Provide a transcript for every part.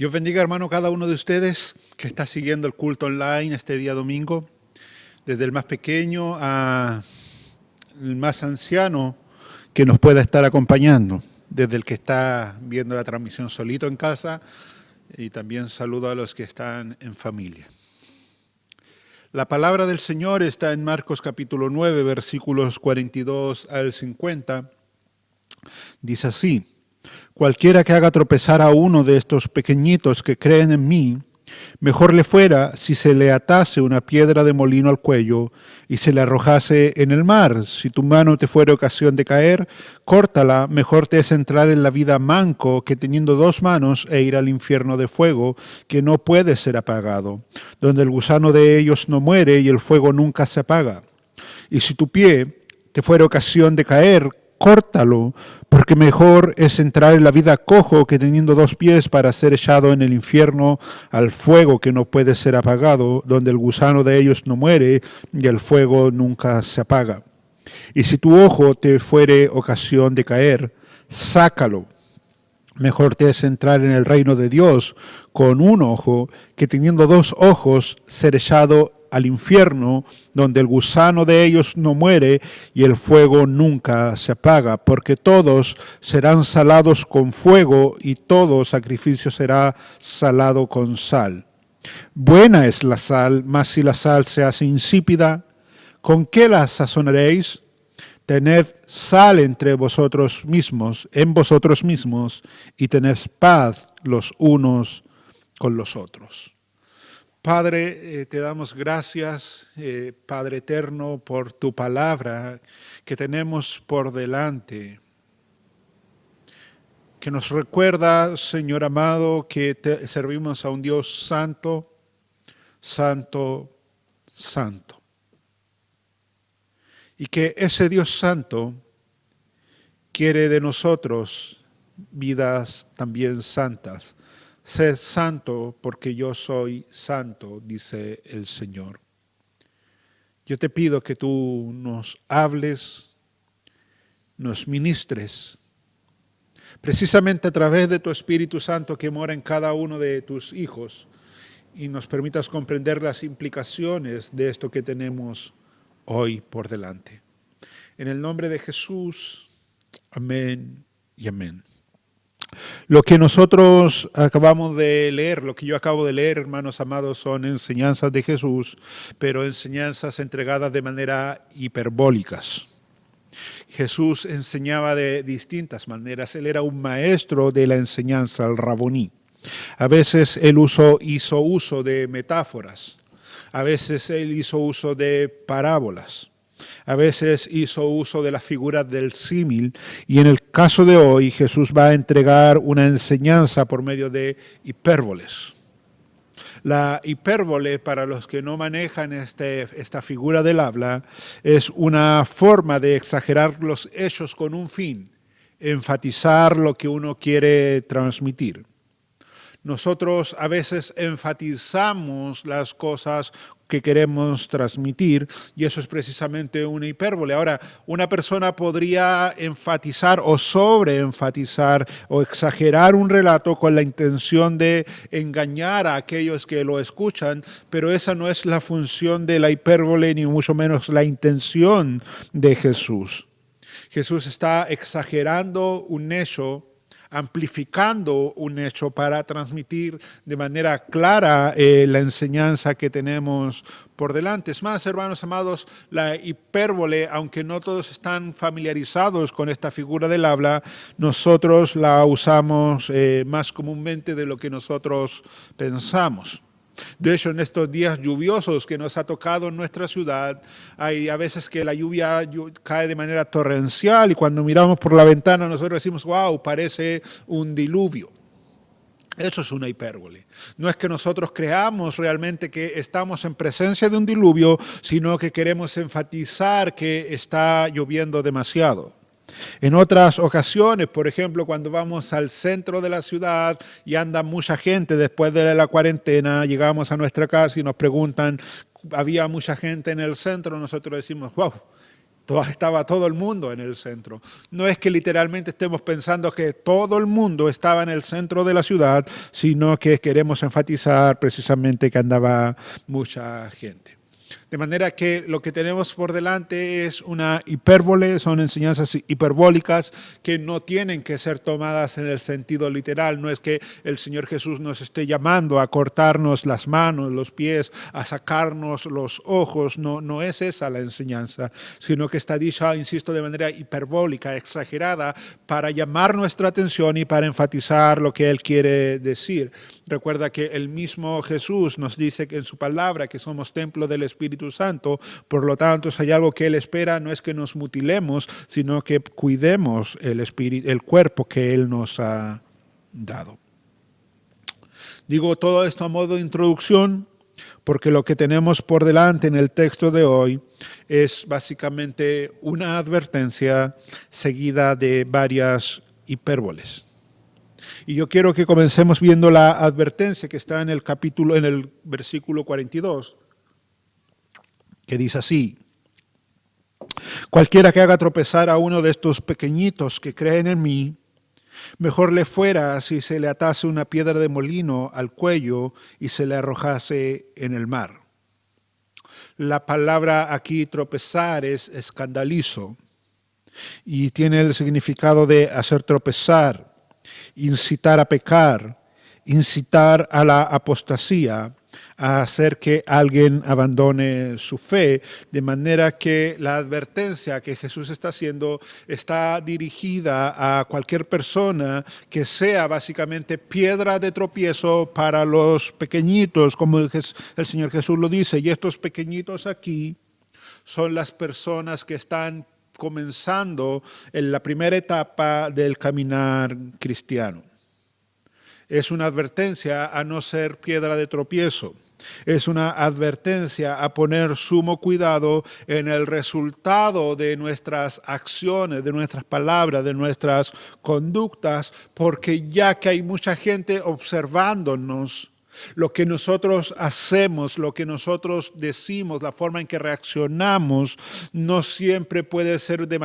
Dios bendiga, hermano, cada uno de ustedes que está siguiendo el culto online este día domingo, desde el más pequeño al más anciano que nos pueda estar acompañando, desde el que está viendo la transmisión solito en casa, y también saludo a los que están en familia. La palabra del Señor está en Marcos capítulo 9, versículos 42 al 50. Dice así: cualquiera que haga tropezar a uno de estos pequeñitos que creen en mí, mejor le fuera si se le atase una piedra de molino al cuello y se le arrojase en el mar. Si tu mano te fuere ocasión de caer, córtala. Mejor te es entrar en la vida manco que teniendo dos manos e ir al infierno de fuego que no puede ser apagado, donde el gusano de ellos no muere y el fuego nunca se apaga. Y si tu pie te fuere ocasión de caer, córtalo, porque mejor es entrar en la vida cojo que teniendo dos pies para ser echado en el infierno al fuego que no puede ser apagado, donde el gusano de ellos no muere y el fuego nunca se apaga. Y si tu ojo te fuere ocasión de caer, sácalo. Mejor te es entrar en el reino de Dios con un ojo que teniendo dos ojos ser echado al infierno, donde el gusano de ellos no muere y el fuego nunca se apaga, porque todos serán salados con fuego y todo sacrificio será salado con sal. Buena es la sal, mas si la sal se hace insípida, ¿con qué la sazonaréis? Tened sal entre vosotros mismos, en vosotros mismos, y tened paz los unos con los otros. Padre, te damos gracias, Padre eterno, por tu palabra que tenemos por delante, que nos recuerda, Señor amado, que servimos a un Dios santo, santo, santo. Y que ese Dios santo quiere de nosotros vidas también santas. Sé santo porque yo soy santo, dice el Señor. Yo te pido que tú nos hables, nos ministres, precisamente a través de tu Espíritu Santo que mora en cada uno de tus hijos, y nos permitas comprender las implicaciones de esto que tenemos hoy por delante. En el nombre de Jesús, amén y amén. Lo que nosotros acabamos de leer, lo que yo acabo de leer, hermanos amados, son enseñanzas de Jesús, pero enseñanzas entregadas de manera hiperbólicas. Jesús enseñaba de distintas maneras. Él era un maestro de la enseñanza, el raboní. A veces él hizo uso de metáforas. A veces él hizo uso de parábolas. A veces hizo uso de las figuras del símil, y en el caso de hoy Jesús va a entregar una enseñanza por medio de hipérboles. La hipérbole, para los que no manejan esta figura del habla, es una forma de exagerar los hechos con un fin, enfatizar lo que uno quiere transmitir. Nosotros a veces enfatizamos las cosas que queremos transmitir, y eso es precisamente una hipérbole. Ahora, una persona podría enfatizar o sobreenfatizar o exagerar un relato con la intención de engañar a aquellos que lo escuchan, pero esa no es la función de la hipérbole, ni mucho menos la intención de Jesús. Jesús está exagerando un hecho, amplificando un hecho para transmitir de manera clara la enseñanza que tenemos por delante. Es más, hermanos amados, la hipérbole, aunque no todos están familiarizados con esta figura del habla, nosotros la usamos más comúnmente de lo que nosotros pensamos. De hecho, en estos días lluviosos que nos ha tocado en nuestra ciudad, hay a veces que la lluvia cae de manera torrencial, y cuando miramos por la ventana nosotros decimos, wow, parece un diluvio. Eso es una hipérbole. No es que nosotros creamos realmente que estamos en presencia de un diluvio, sino que queremos enfatizar que está lloviendo demasiado. En otras ocasiones, por ejemplo, cuando vamos al centro de la ciudad y anda mucha gente después de la cuarentena, llegamos a nuestra casa y nos preguntan, ¿había mucha gente en el centro? Nosotros decimos, wow, Estaba todo el mundo en el centro. No es que literalmente estemos pensando que todo el mundo estaba en el centro de la ciudad, sino que queremos enfatizar precisamente que andaba mucha gente. De manera que lo que tenemos por delante es una hipérbole, son enseñanzas hiperbólicas que no tienen que ser tomadas en el sentido literal. No es que el Señor Jesús nos esté llamando a cortarnos las manos, los pies, a sacarnos los ojos. No es esa la enseñanza, sino que está dicha, insisto, de manera hiperbólica, exagerada, para llamar nuestra atención y para enfatizar lo que Él quiere decir. Recuerda que el mismo Jesús nos dice que en su palabra que somos templo del Espíritu Santo, por lo tanto, si hay algo que Él espera, no es que nos mutilemos, sino que cuidemos el cuerpo que Él nos ha dado. Digo todo esto a modo de introducción, porque lo que tenemos por delante en el texto de hoy es básicamente una advertencia seguida de varias hipérboles. Y yo quiero que comencemos viendo la advertencia que está en el versículo 42, que dice así: cualquiera que haga tropezar a uno de estos pequeñitos que creen en mí, mejor le fuera si se le atase una piedra de molino al cuello y se le arrojase en el mar. La palabra aquí tropezar es escandalizo y tiene el significado de hacer tropezar, incitar a pecar, incitar a la apostasía, a hacer que alguien abandone su fe, de manera que la advertencia que Jesús está haciendo está dirigida a cualquier persona que sea básicamente piedra de tropiezo para los pequeñitos, como el Señor Jesús lo dice, y estos pequeñitos aquí son las personas que están comenzando en la primera etapa del caminar cristiano. Es una advertencia a no ser piedra de tropiezo. Es una advertencia a poner sumo cuidado en el resultado de nuestras acciones, de nuestras palabras, de nuestras conductas, porque ya que hay mucha gente observándonos, lo que nosotros hacemos, lo que nosotros decimos, la forma en que reaccionamos, no siempre puede ser de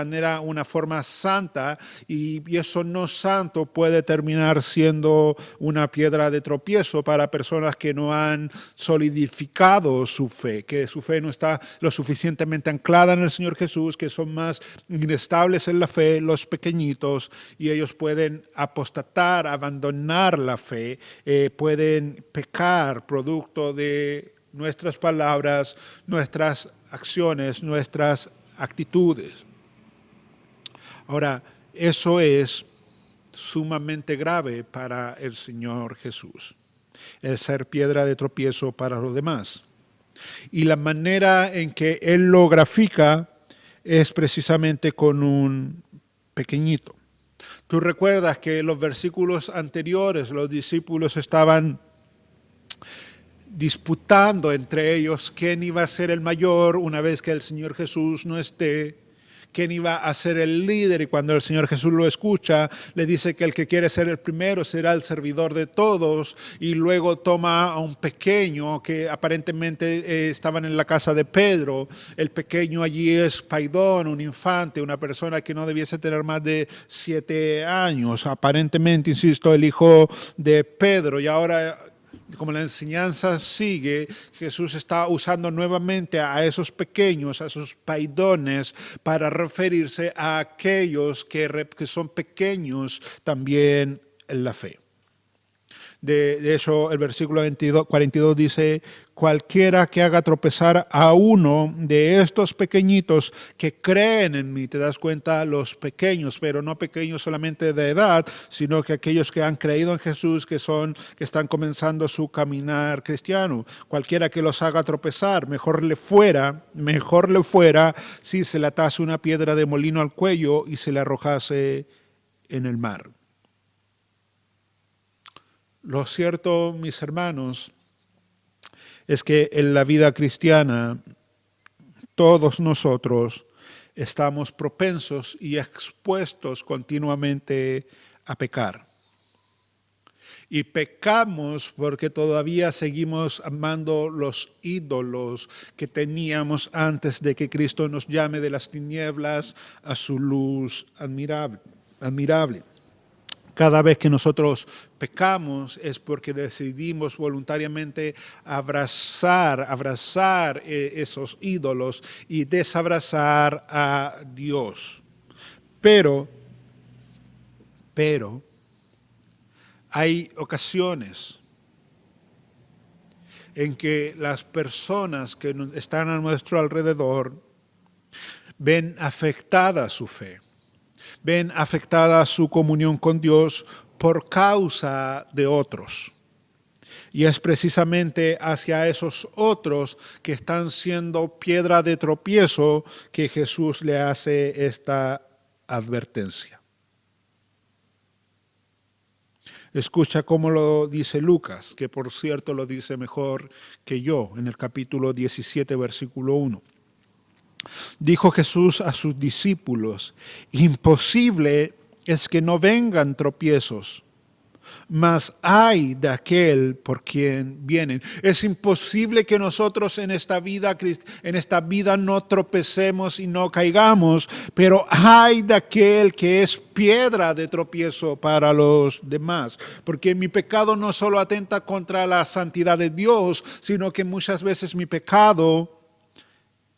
una forma santa, y eso no santo puede terminar siendo una piedra de tropiezo para personas que no han solidificado su fe, que su fe no está lo suficientemente anclada en el Señor Jesús, que son más inestables en la fe, los pequeñitos, y ellos pueden apostatar, abandonar la fe, pueden pecar producto de nuestras palabras, nuestras acciones, nuestras actitudes. Ahora, eso es sumamente grave para el Señor Jesús, el ser piedra de tropiezo para los demás. Y la manera en que Él lo grafica es precisamente con un pequeñito. Tú recuerdas que en los versículos anteriores los discípulos estaban disputando entre ellos quién iba a ser el mayor una vez que el Señor Jesús no esté, quién iba a ser el líder, y cuando el Señor Jesús lo escucha, le dice que el que quiere ser el primero será el servidor de todos, y luego toma a un pequeño que aparentemente estaban en la casa de Pedro. El pequeño allí es Paidón, un infante, una persona que no debiese tener más de 7 años, aparentemente, insisto, el hijo de Pedro. Y ahora, como la enseñanza sigue, Jesús está usando nuevamente a esos pequeños, a esos paidones, para referirse a aquellos que son pequeños también en la fe. De hecho, el versículo 42 dice: cualquiera que haga tropezar a uno de estos pequeñitos que creen en mí. Te das cuenta, los pequeños, pero no pequeños solamente de edad, sino que aquellos que han creído en Jesús, que están comenzando su caminar cristiano. Cualquiera que los haga tropezar, mejor le fuera si se le atase una piedra de molino al cuello y se le arrojase en el mar. Lo cierto, mis hermanos, es que en la vida cristiana todos nosotros estamos propensos y expuestos continuamente a pecar. Y pecamos porque todavía seguimos amando los ídolos que teníamos antes de que Cristo nos llame de las tinieblas a su luz admirable. Cada vez que nosotros pecamos es porque decidimos voluntariamente abrazar esos ídolos y desabrazar a Dios. Pero hay ocasiones en que las personas que están a nuestro alrededor ven afectada su fe, ven afectada su comunión con Dios por causa de otros. Y es precisamente hacia esos otros que están siendo piedra de tropiezo que Jesús le hace esta advertencia. Escucha cómo lo dice Lucas, que por cierto lo dice mejor que yo, en el capítulo 17, versículo 1. Dijo Jesús a sus discípulos: imposible es que no vengan tropiezos, mas ay de aquel por quien vienen. Es imposible que nosotros en esta vida no tropecemos y no caigamos, pero ay de aquel que es piedra de tropiezo para los demás. Porque mi pecado no solo atenta contra la santidad de Dios, sino que muchas veces mi pecado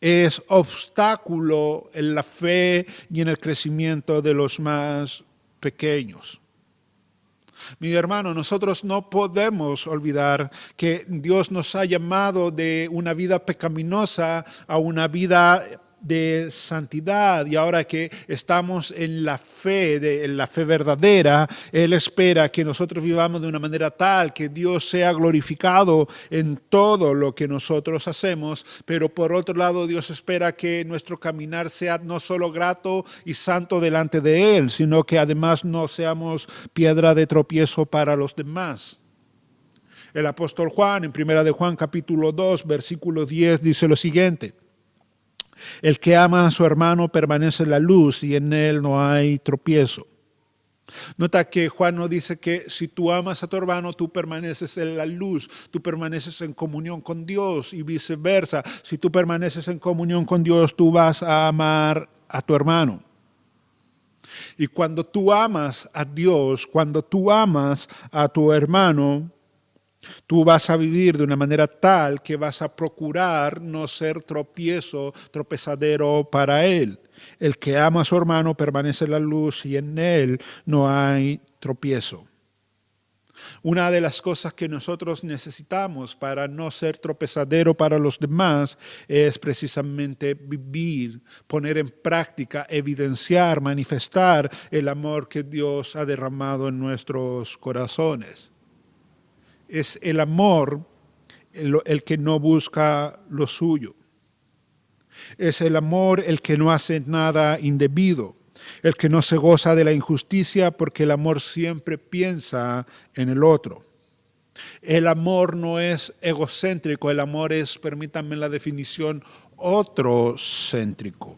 es obstáculo en la fe y en el crecimiento de los más pequeños. Mi hermano, nosotros no podemos olvidar que Dios nos ha llamado de una vida pecaminosa a una vida de santidad, y ahora que estamos en la fe verdadera, Él espera que nosotros vivamos de una manera tal que Dios sea glorificado en todo lo que nosotros hacemos, pero por otro lado Dios espera que nuestro caminar sea no solo grato y santo delante de Él, sino que además no seamos piedra de tropiezo para los demás. El apóstol Juan, en 1 de Juan capítulo 2, versículo 10, dice lo siguiente: el que ama a su hermano permanece en la luz y en él no hay tropiezo. Nota que Juan no dice que si tú amas a tu hermano, tú permaneces en la luz, tú permaneces en comunión con Dios, y viceversa. Si tú permaneces en comunión con Dios, tú vas a amar a tu hermano. Y cuando tú amas a Dios, cuando tú amas a tu hermano, tú vas a vivir de una manera tal que vas a procurar no ser tropezadero para él. El que ama a su hermano permanece en la luz y en él no hay tropiezo. Una de las cosas que nosotros necesitamos para no ser tropezadero para los demás es precisamente vivir, poner en práctica, evidenciar, manifestar el amor que Dios ha derramado en nuestros corazones. Es el amor el que no busca lo suyo. Es el amor el que no hace nada indebido, el que no se goza de la injusticia, porque el amor siempre piensa en el otro. El amor no es egocéntrico, el amor es, permítanme la definición, otrocéntrico.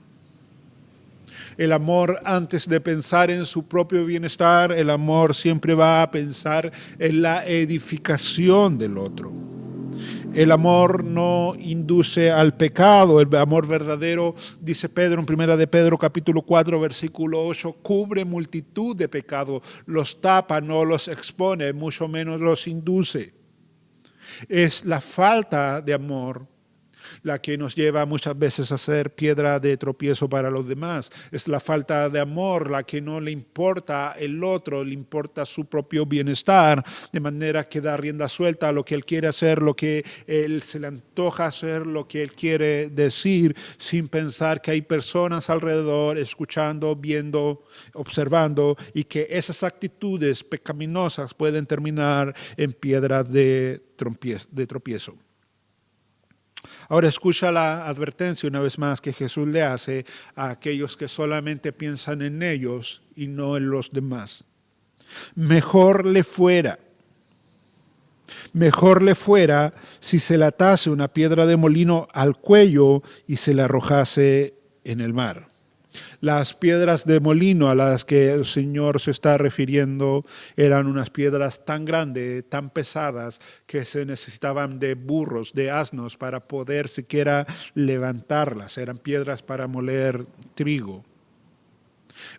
El amor, antes de pensar en su propio bienestar, el amor siempre va a pensar en la edificación del otro. El amor no induce al pecado. El amor verdadero, dice Pedro en 1 de Pedro capítulo 4 versículo 8, cubre multitud de pecados, los tapa, no los expone, mucho menos los induce. Es la falta de amor la que nos lleva muchas veces a ser piedra de tropiezo para los demás. Es la falta de amor la que no le importa el otro, le importa su propio bienestar, de manera que da rienda suelta a lo que él quiere hacer, lo que él se le antoja hacer, lo que él quiere decir, sin pensar que hay personas alrededor escuchando, viendo, observando, y que esas actitudes pecaminosas pueden terminar en piedra de tropiezo. Ahora escucha la advertencia una vez más que Jesús le hace a aquellos que solamente piensan en ellos y no en los demás. Mejor le fuera si se le atase una piedra de molino al cuello y se la arrojase en el mar. Las piedras de molino a las que el Señor se está refiriendo eran unas piedras tan grandes, tan pesadas, que se necesitaban de burros, de asnos, para poder siquiera levantarlas. Eran piedras para moler trigo.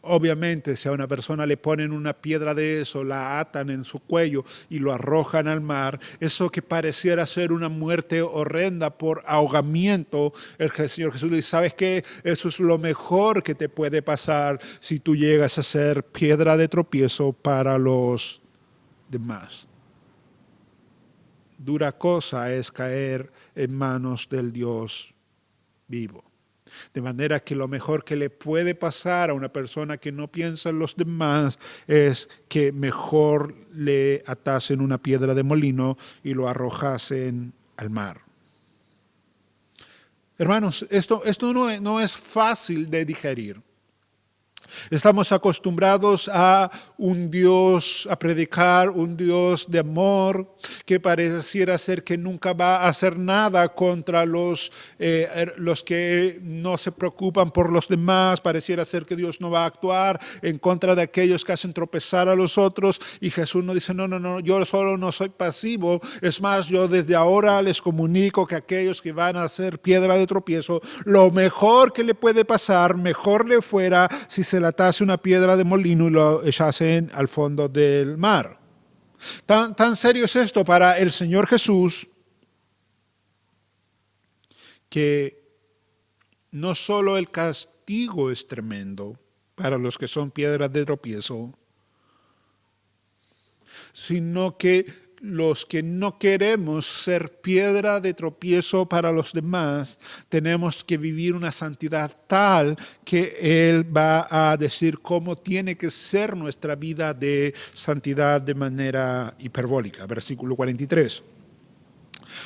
Obviamente, si a una persona le ponen una piedra de eso, la atan en su cuello y lo arrojan al mar, eso que pareciera ser una muerte horrenda por ahogamiento, el Señor Jesús dice, ¿sabes qué? Eso es lo mejor que te puede pasar si tú llegas a ser piedra de tropiezo para los demás. Dura cosa es caer en manos del Dios vivo. De manera que lo mejor que le puede pasar a una persona que no piensa en los demás es que mejor le atasen una piedra de molino y lo arrojasen al mar. Hermanos, esto no es fácil de digerir. Estamos acostumbrados a un Dios, a predicar un Dios de amor que pareciera ser que nunca va a hacer nada contra los que no se preocupan por los demás. Pareciera ser que Dios no va a actuar en contra de aquellos que hacen tropezar a los otros. Y Jesús nos dice, no, yo solo no soy pasivo. Es más, yo desde ahora les comunico que aquellos que van a ser piedra de tropiezo, lo mejor que le puede pasar, mejor le fuera si se le atase una piedra de molino y lo echasen al fondo del mar. Tan serio es esto para el Señor Jesús que no solo el castigo es tremendo para los que son piedras de tropiezo, sino que los que no queremos ser piedra de tropiezo para los demás, tenemos que vivir una santidad tal que Él va a decir cómo tiene que ser nuestra vida de santidad de manera hiperbólica. Versículo 43.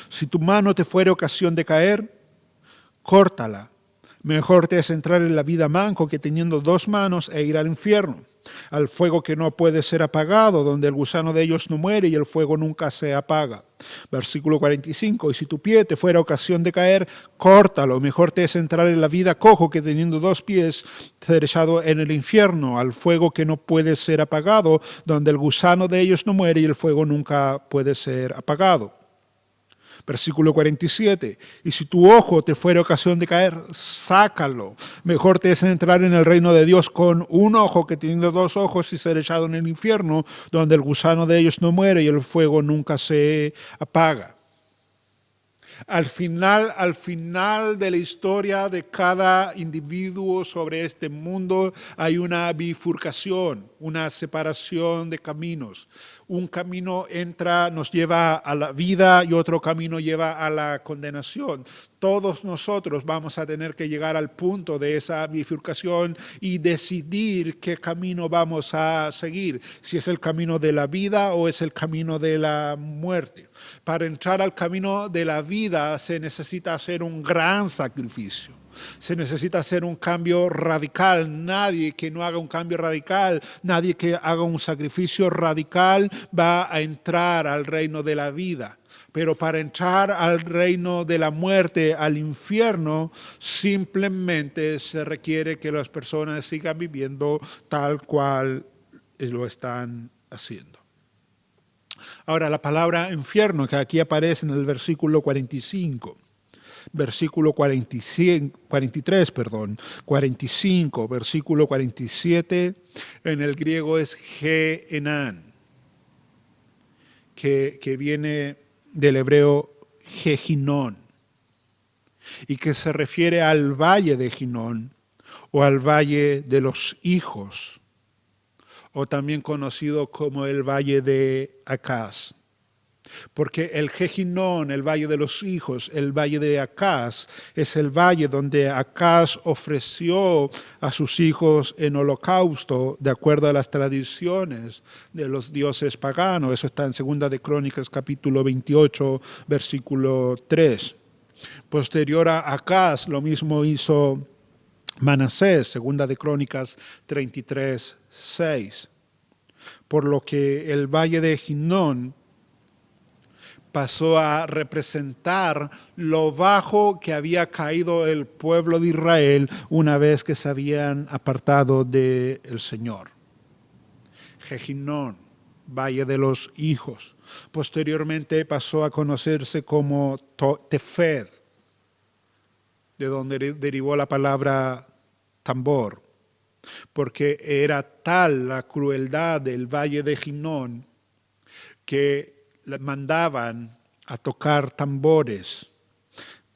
Si tu mano te fuere ocasión de caer, córtala. Mejor te es entrar en la vida manco que teniendo dos manos e ir al infierno, al fuego que no puede ser apagado, donde el gusano de ellos no muere y el fuego nunca se apaga. Versículo 45, y si tu pie te fuera ocasión de caer, córtalo. Mejor te es entrar en la vida cojo que teniendo dos pies ser echado en el infierno, al fuego que no puede ser apagado, donde el gusano de ellos no muere y el fuego nunca puede ser apagado. Versículo 47, y si tu ojo te fuera ocasión de caer, sácalo. Mejor te es entrar en el reino de Dios con un ojo que teniendo dos ojos y ser echado en el infierno, donde el gusano de ellos no muere y el fuego nunca se apaga. Al final de la historia de cada individuo sobre este mundo hay una bifurcación, una separación de caminos. Un camino nos lleva a la vida y otro camino lleva a la condenación. Todos nosotros vamos a tener que llegar al punto de esa bifurcación y decidir qué camino vamos a seguir, si es el camino de la vida o es el camino de la muerte. Para entrar al camino de la vida se necesita hacer un gran sacrificio. Se necesita hacer un cambio radical. Nadie que no haga un cambio radical, nadie que haga un sacrificio radical va a entrar al reino de la vida. Pero para entrar al reino de la muerte, al infierno, simplemente se requiere que las personas sigan viviendo tal cual lo están haciendo. Ahora, la palabra infierno que aquí aparece en el versículo 45, versículo 43, 45, versículo 47, en el griego es Gehenán, que viene del hebreo Gehinón, y que se refiere al valle de Hinón o al valle de los hijos, o también conocido como el valle de Acaz. Porque el Gehinón, el valle de los hijos, el valle de Acaz, es el valle donde Acaz ofreció a sus hijos en holocausto de acuerdo a las tradiciones de los dioses paganos. Eso está en 2 de Crónicas capítulo 28, versículo 3. Posterior a Acaz, lo mismo hizo Manasés, 2 de Crónicas 33, 6. Por lo que el valle de Hinón pasó a representar lo bajo que había caído el pueblo de Israel una vez que se habían apartado del Señor. Jehinón, Valle de los Hijos. Posteriormente pasó a conocerse como Tefed, de donde derivó la palabra tambor, porque era tal la crueldad del Valle de Hinón que le mandaban a tocar tambores,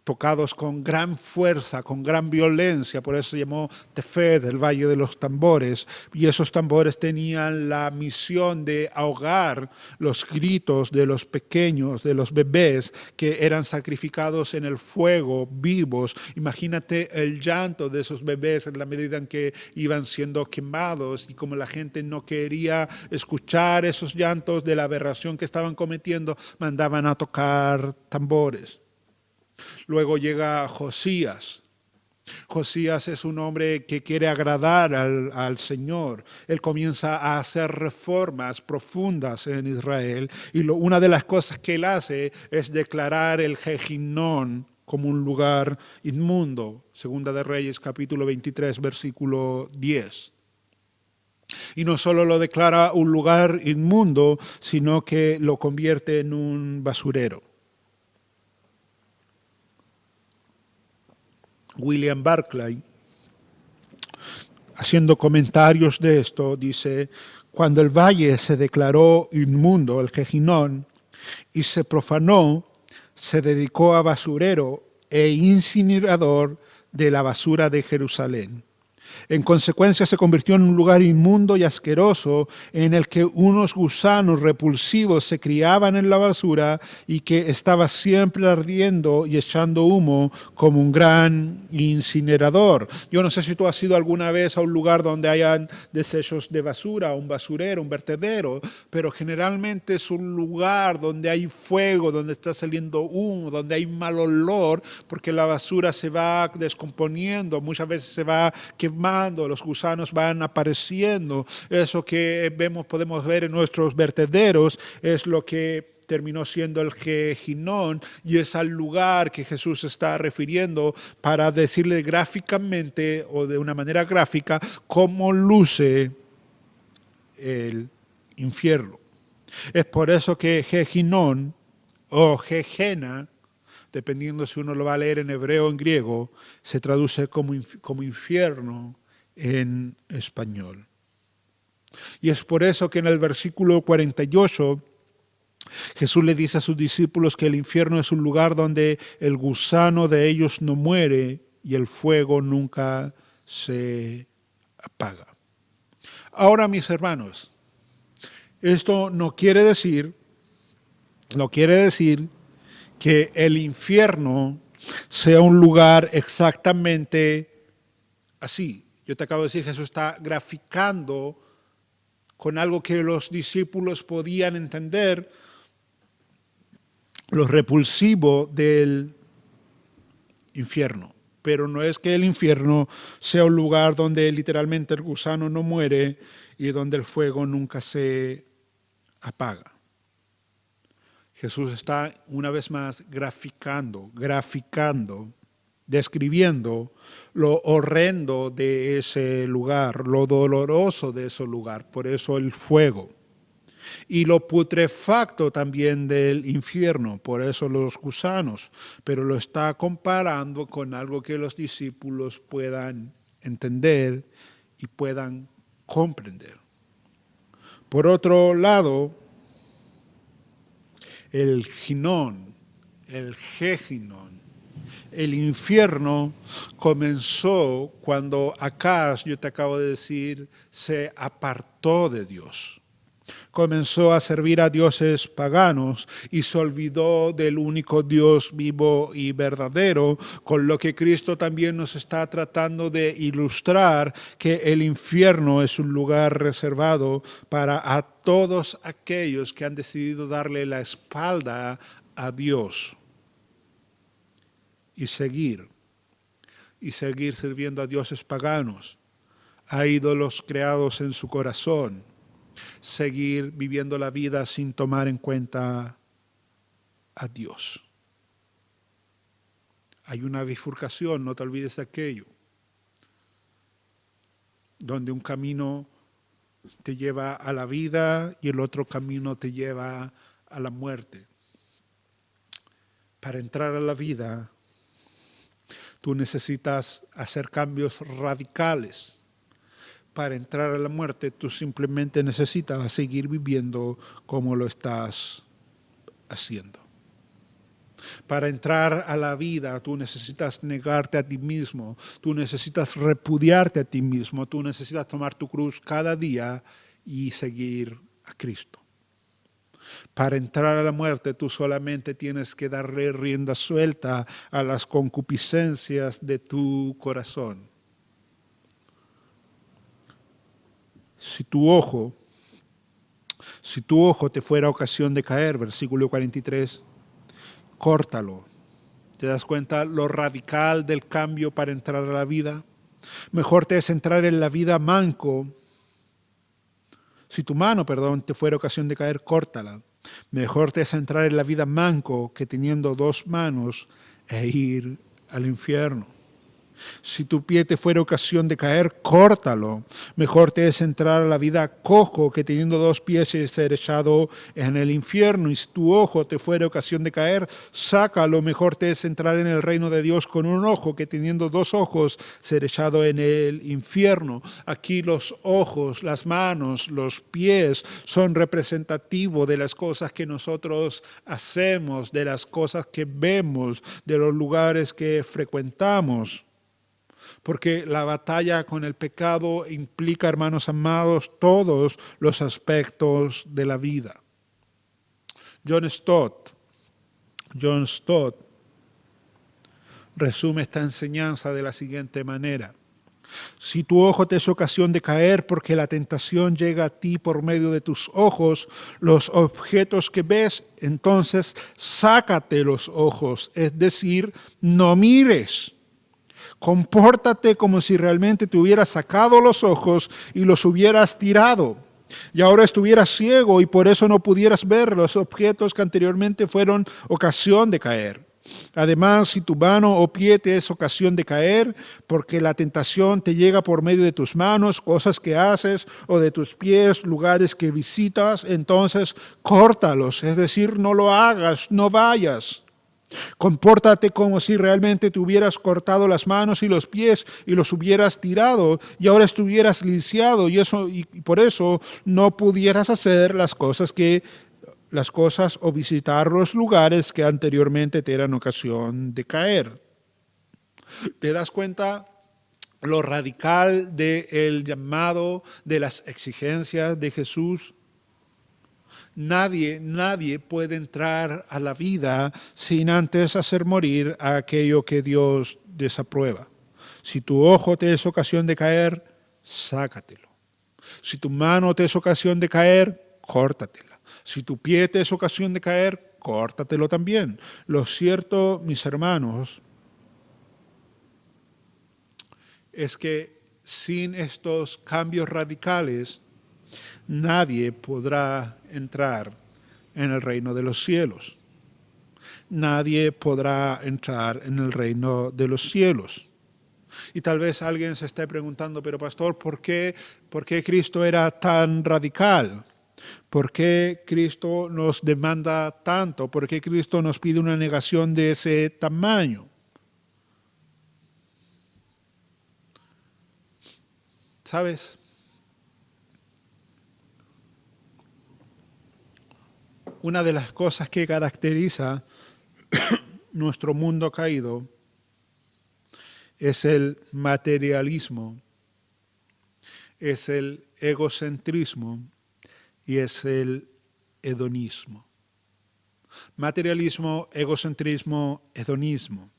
tocados con gran fuerza, con gran violencia, por eso se llamó Tefed, el Valle de los Tambores, y esos tambores tenían la misión de ahogar los gritos de los pequeños, de los bebés que eran sacrificados en el fuego, vivos. Imagínate el llanto de esos bebés en la medida en que iban siendo quemados, y como la gente no quería escuchar esos llantos de la aberración que estaban cometiendo, mandaban a tocar tambores. Luego llega Josías. Josías es un hombre que quiere agradar al Señor. Él comienza a hacer reformas profundas en Israel y una de las cosas que él hace es declarar el Jehinón como un lugar inmundo. Segunda de Reyes, capítulo 23, versículo 10. Y no solo lo declara un lugar inmundo, sino que lo convierte en un basurero. William Barclay, haciendo comentarios de esto, dice: cuando el valle se declaró inmundo, el Jehinón, y se profanó, se dedicó a basurero e incinerador de la basura de Jerusalén. En consecuencia se convirtió en un lugar inmundo y asqueroso en el que unos gusanos repulsivos se criaban en la basura y que estaba siempre ardiendo y echando humo como un gran incinerador. Yo no sé si tú has ido alguna vez a un lugar donde hayan desechos de basura, un basurero, un vertedero, pero generalmente es un lugar donde hay fuego, donde está saliendo humo, donde hay mal olor, porque la basura se va descomponiendo, muchas veces se va quemando, los gusanos van apareciendo. Eso que podemos ver en nuestros vertederos es lo que terminó siendo el Jehinón, y es al lugar que Jesús está refiriendo para decirle gráficamente o de una manera gráfica cómo luce el infierno. Es por eso que Jehinón o Jejena, dependiendo si uno lo va a leer en hebreo o en griego, se traduce como infierno en español. Y es por eso que en el versículo 48 Jesús le dice a sus discípulos que el infierno es un lugar donde el gusano de ellos no muere y el fuego nunca se apaga. Ahora, mis hermanos, esto no quiere decir que el infierno sea un lugar exactamente así. Yo te acabo de decir, Jesús está graficando con algo que los discípulos podían entender, lo repulsivo del infierno. Pero no es que el infierno sea un lugar donde literalmente el gusano no muere y donde el fuego nunca se apaga. Jesús está una vez más graficando, describiendo lo horrendo de ese lugar, lo doloroso de ese lugar, por eso el fuego. Y lo putrefacto también del infierno, por eso los gusanos, pero lo está comparando con algo que los discípulos puedan entender y puedan comprender. Por otro lado, el Ginón, el Jehinón, el infierno comenzó cuando Acaz, yo te acabo de decir, se apartó de Dios. Comenzó a servir a dioses paganos y se olvidó del único Dios vivo y verdadero, con lo que Cristo también nos está tratando de ilustrar que el infierno es un lugar reservado para a todos aquellos que han decidido darle la espalda a Dios y seguir sirviendo a dioses paganos, a ídolos creados en su corazón, seguir viviendo la vida sin tomar en cuenta a Dios. Hay una bifurcación, no te olvides de aquello, donde un camino te lleva a la vida y el otro camino te lleva a la muerte. Para entrar a la vida, tú necesitas hacer cambios radicales. Para entrar a la muerte, tú simplemente necesitas seguir viviendo como lo estás haciendo. Para entrar a la vida, tú necesitas negarte a ti mismo, tú necesitas repudiarte a ti mismo, tú necesitas tomar tu cruz cada día y seguir a Cristo. Para entrar a la muerte, tú solamente tienes que darle rienda suelta a las concupiscencias de tu corazón. Si tu ojo te fuera ocasión de caer, versículo 43, córtalo. ¿Te das cuenta lo radical del cambio para entrar a la vida? Mejor te es entrar en la vida manco. Si tu mano, te fuera ocasión de caer, córtala. Mejor te es entrar en la vida manco que teniendo dos manos e ir al infierno. Si tu pie te fuera ocasión de caer, córtalo. Mejor te es entrar a la vida cojo que teniendo dos pies y ser echado en el infierno. Y si tu ojo te fuera ocasión de caer, sácalo. Mejor te es entrar en el reino de Dios con un ojo que teniendo dos ojos ser echado en el infierno. Aquí los ojos, las manos, los pies son representativos de las cosas que nosotros hacemos, de las cosas que vemos, de los lugares que frecuentamos. Porque la batalla con el pecado implica, hermanos amados, todos los aspectos de la vida. John Stott resume esta enseñanza de la siguiente manera. Si tu ojo te es ocasión de caer porque la tentación llega a ti por medio de tus ojos, los objetos que ves, entonces sácate los ojos, es decir, no mires. Compórtate como si realmente te hubieras sacado los ojos y los hubieras tirado. Y ahora estuvieras ciego y por eso no pudieras ver los objetos que anteriormente fueron ocasión de caer. Además, si tu mano o pie te es ocasión de caer, porque la tentación te llega por medio de tus manos, cosas que haces, o de tus pies, lugares que visitas, entonces córtalos, es decir, no lo hagas, no vayas. Compórtate como si realmente te hubieras cortado las manos y los pies y los hubieras tirado y ahora estuvieras lisiado y por eso no pudieras hacer las cosas o visitar los lugares que anteriormente te eran ocasión de caer. ¿Te das cuenta lo radical del llamado, de las exigencias de Jesús? Nadie puede entrar a la vida sin antes hacer morir a aquello que Dios desaprueba. Si tu ojo te es ocasión de caer, sácatelo. Si tu mano te es ocasión de caer, córtatela. Si tu pie te es ocasión de caer, córtatelo también. Lo cierto, mis hermanos, es que sin estos cambios radicales, nadie podrá entrar en el reino de los cielos. Nadie podrá entrar en el reino de los cielos. Y tal vez alguien se esté preguntando, pero pastor, ¿por qué Cristo era tan radical? ¿Por qué Cristo nos demanda tanto? ¿Por qué Cristo nos pide una negación de ese tamaño? ¿Sabes? Una de las cosas que caracteriza nuestro mundo caído es el materialismo, es el egocentrismo y es el hedonismo. Materialismo, egocentrismo, hedonismo.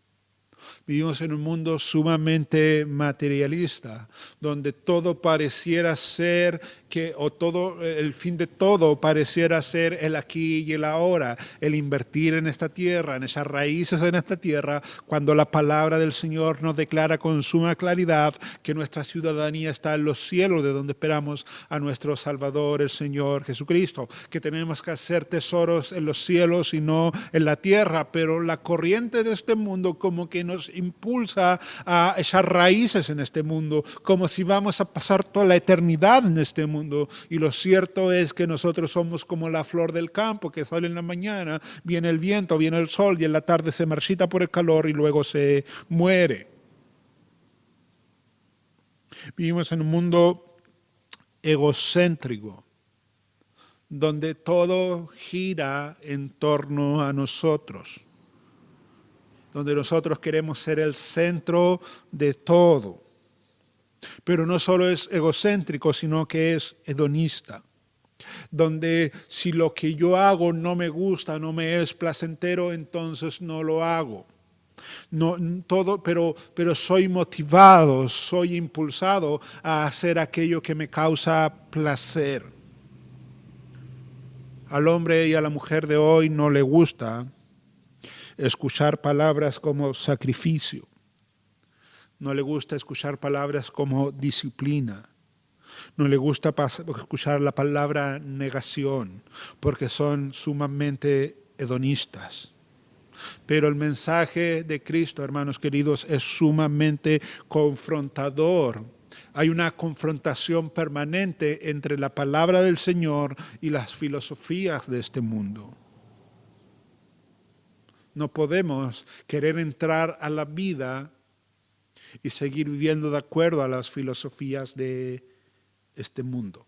Vivimos en un mundo sumamente materialista, donde todo pareciera ser el fin de todo pareciera ser el aquí y el ahora, el invertir en esta tierra, en esas raíces en esta tierra, cuando la palabra del Señor nos declara con suma claridad que nuestra ciudadanía está en los cielos, de donde esperamos a nuestro Salvador, el Señor Jesucristo, que tenemos que hacer tesoros en los cielos y no en la tierra, pero la corriente de este mundo como que nos impulsa a echar raíces en este mundo, como si vamos a pasar toda la eternidad en este mundo. Y lo cierto es que nosotros somos como la flor del campo que sale en la mañana, viene el viento, viene el sol y en la tarde se marchita por el calor y luego se muere. Vivimos en un mundo egocéntrico, donde todo gira en torno a nosotros, donde nosotros queremos ser el centro de todo. Pero no solo es egocéntrico, sino que es hedonista, donde si lo que yo hago no me gusta, no me es placentero, entonces no lo hago. No, pero soy motivado, soy impulsado a hacer aquello que me causa placer. Al hombre y a la mujer de hoy no le gusta escuchar palabras como sacrificio. No le gusta escuchar palabras como disciplina. No le gusta escuchar la palabra negación, porque son sumamente hedonistas. Pero el mensaje de Cristo, hermanos queridos, es sumamente confrontador. Hay una confrontación permanente entre la palabra del Señor y las filosofías de este mundo. No podemos querer entrar a la vida y seguir viviendo de acuerdo a las filosofías de este mundo.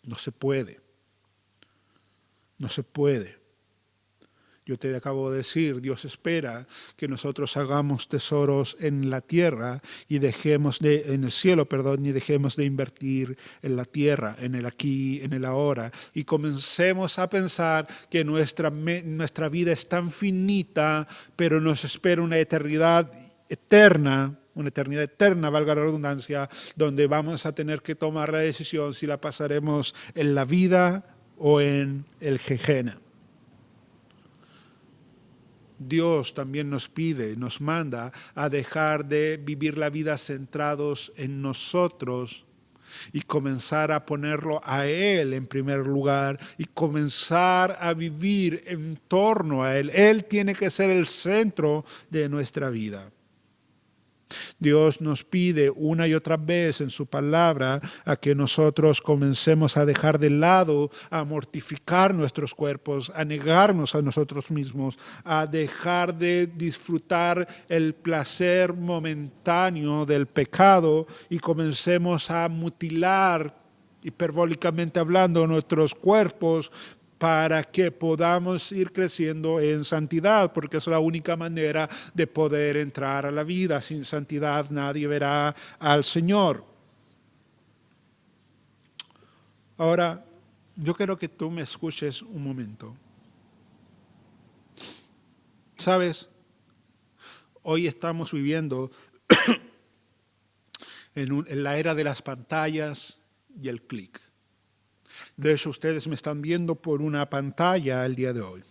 No se puede. No se puede. Yo te acabo de decir, Dios espera que nosotros hagamos tesoros en la tierra y en el cielo, y dejemos de invertir en la tierra, en el aquí, en el ahora, y comencemos a pensar que nuestra vida es tan finita, pero nos espera una eternidad eterna, valga la redundancia, donde vamos a tener que tomar la decisión si la pasaremos en la vida o en el Gehenna. Dios también nos pide, nos manda a dejar de vivir la vida centrados en nosotros y comenzar a ponerlo a Él en primer lugar y comenzar a vivir en torno a Él. Él tiene que ser el centro de nuestra vida. Dios nos pide una y otra vez en su palabra a que nosotros comencemos a dejar de lado, a mortificar nuestros cuerpos, a negarnos a nosotros mismos, a dejar de disfrutar el placer momentáneo del pecado y comencemos a mutilar, hiperbólicamente hablando, nuestros cuerpos para que podamos ir creciendo en santidad, porque es la única manera de poder entrar a la vida. Sin santidad nadie verá al Señor. Ahora, yo quiero que tú me escuches un momento. ¿Sabes? Hoy estamos viviendo en la era de las pantallas y el clic. De hecho, ustedes me están viendo por una pantalla el día de hoy.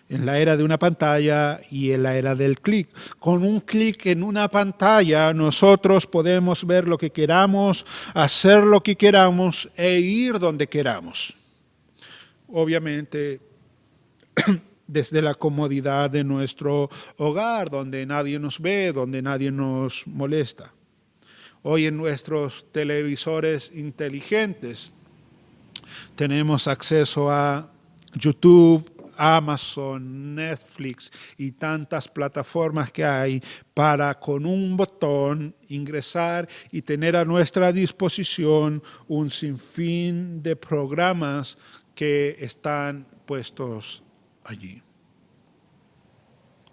En la era de una pantalla y en la era del clic. Con un clic en una pantalla nosotros podemos ver lo que queramos, hacer lo que queramos e ir donde queramos. Obviamente, desde la comodidad de nuestro hogar, donde nadie nos ve, donde nadie nos molesta. Hoy en nuestros televisores inteligentes tenemos acceso a YouTube, Amazon, Netflix y tantas plataformas que hay para con un botón ingresar y tener a nuestra disposición un sinfín de programas que están puestos allí.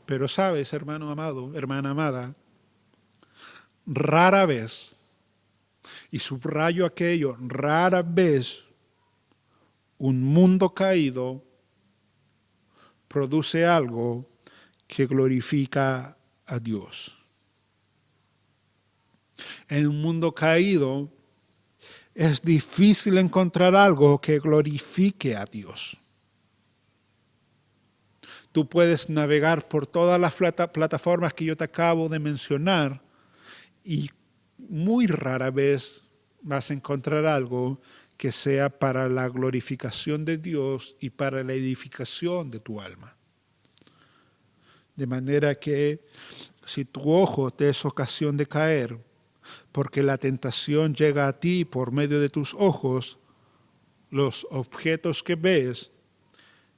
Pero sabes, hermano amado, hermana amada, rara vez, y subrayo aquello, rara vez un mundo caído produce algo que glorifica a Dios. En un mundo caído es difícil encontrar algo que glorifique a Dios. Tú puedes navegar por todas las plataformas que yo te acabo de mencionar y muy rara vez vas a encontrar algo que sea para la glorificación de Dios y para la edificación de tu alma. De manera que si tu ojo te es ocasión de caer, porque la tentación llega a ti por medio de tus ojos, los objetos que ves,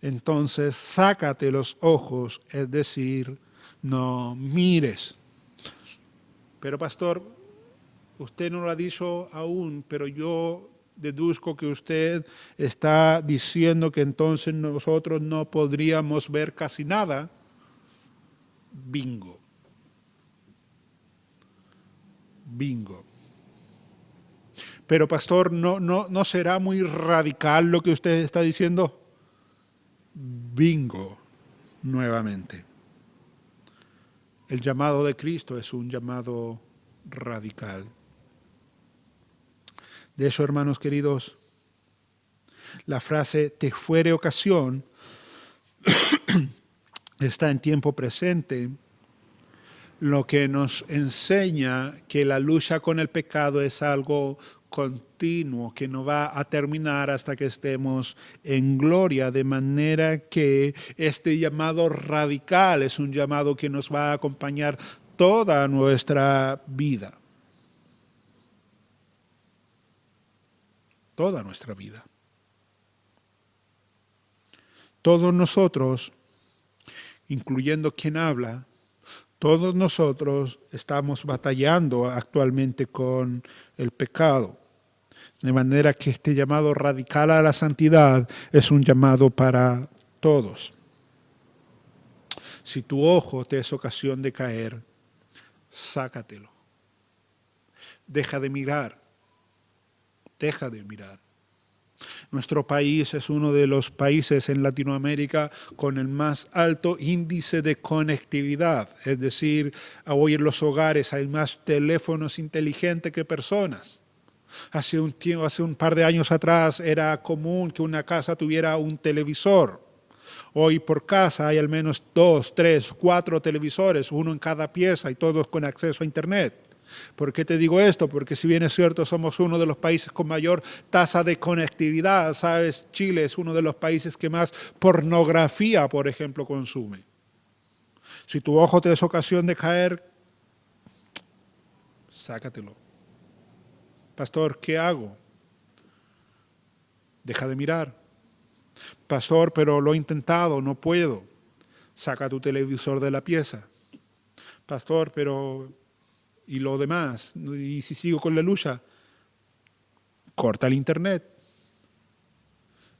entonces sácate los ojos, es decir, no mires. Pero pastor, usted no lo ha dicho aún, pero yo deduzco que usted está diciendo que entonces nosotros no podríamos ver casi nada. Bingo. Bingo. Pero pastor, ¿no será muy radical lo que usted está diciendo? Bingo, nuevamente. El llamado de Cristo es un llamado radical. De eso, hermanos queridos, la frase te fuere ocasión está en tiempo presente, lo que nos enseña que la lucha con el pecado es algo continuo, que no va a terminar hasta que estemos en gloria, de manera que este llamado radical es un llamado que nos va a acompañar toda nuestra vida. Toda nuestra vida. Todos nosotros, incluyendo quien habla, todos nosotros estamos batallando actualmente con el pecado. De manera que este llamado radical a la santidad es un llamado para todos. Si tu ojo te es ocasión de caer, sácatelo. Deja de mirar. Deja de mirar. Nuestro país es uno de los países en Latinoamérica con el más alto índice de conectividad. Es decir, hoy en los hogares hay más teléfonos inteligentes que personas. Hace un par de años atrás era común que una casa tuviera un televisor. Hoy por casa hay al menos 2, 3, 4 televisores, uno en cada pieza y todos con acceso a Internet. ¿Por qué te digo esto? Porque si bien es cierto, somos uno de los países con mayor tasa de conectividad. ¿Sabes? Chile es uno de los países que más pornografía, por ejemplo, consume. Si tu ojo te es ocasión de caer, sácatelo. Pastor, ¿qué hago? Deja de mirar. Pastor, pero lo he intentado, no puedo. Saca tu televisor de la pieza. Pastor, pero ¿y lo demás? ¿Y si sigo con la lucha? Corta el Internet.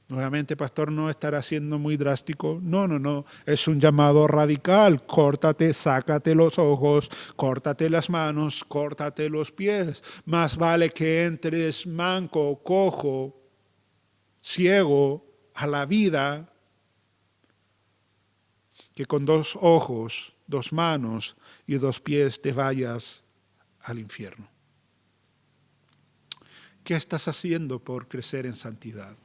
Nuevamente, pastor, no estará siendo muy drástico. No. Es un llamado radical. Córtate, sácate los ojos, córtate las manos, córtate los pies. Más vale que entres manco, cojo, ciego a la vida que con 2 ojos, 2 manos y 2 pies te vayas al infierno. ¿Qué estás haciendo por crecer en santidad?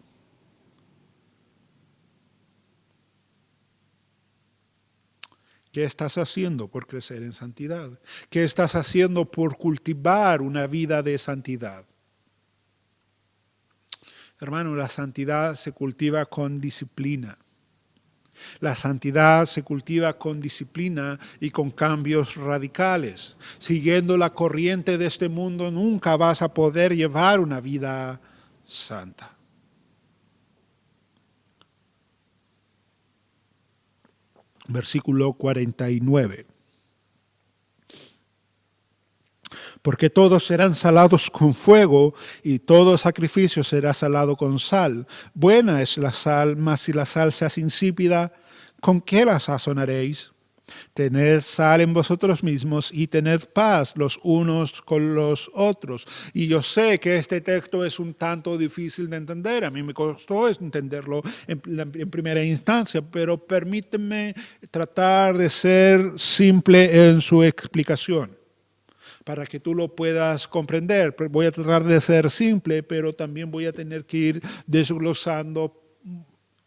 ¿Qué estás haciendo por crecer en santidad? ¿Qué estás haciendo por cultivar una vida de santidad? Hermano, la santidad se cultiva con disciplina. La santidad se cultiva con disciplina y con cambios radicales. Siguiendo la corriente de este mundo nunca vas a poder llevar una vida santa. Versículo 49. Porque todos serán salados con fuego y todo sacrificio será salado con sal. Buena es la sal, mas si la sal se hace insípida, ¿con qué la sazonaréis? Tened sal en vosotros mismos y tened paz los unos con los otros. Y yo sé que este texto es un tanto difícil de entender. A mí me costó entenderlo en primera instancia, pero permíteme tratar de ser simple en su explicación para que tú lo puedas comprender. Voy a tratar de ser simple, pero también voy a tener que ir desglosando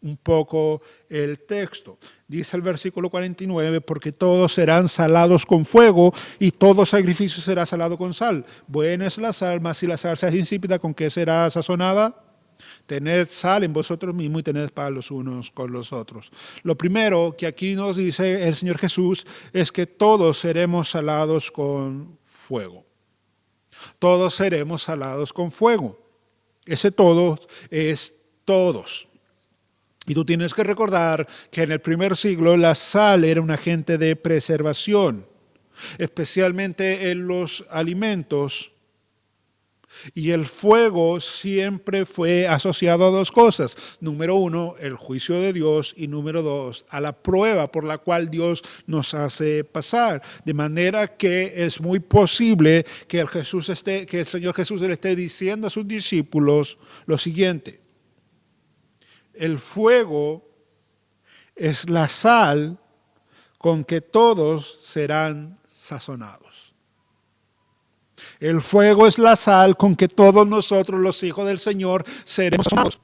un poco el texto. Dice el versículo 49, porque todos serán salados con fuego y todo sacrificio será salado con sal. Buena es la sal, mas si la salsa es insípida, ¿con qué será sazonada? Tened sal en vosotros mismos y tened paz los unos con los otros. Lo primero que aquí nos dice el Señor Jesús es que todos seremos salados con fuego. Todos seremos salados con fuego. Ese todos es todos. Y tú tienes que recordar que en el primer siglo la sal era un agente de preservación, especialmente en los alimentos. Y el fuego siempre fue asociado a dos cosas. Número uno, el juicio de Dios. Y número dos, a la prueba por la cual Dios nos hace pasar. De manera que es muy posible que el Señor Jesús le esté diciendo a sus discípulos lo siguiente. El fuego es la sal con que todos serán sazonados. El fuego es la sal con que todos nosotros, los hijos del Señor, seremos sazonados.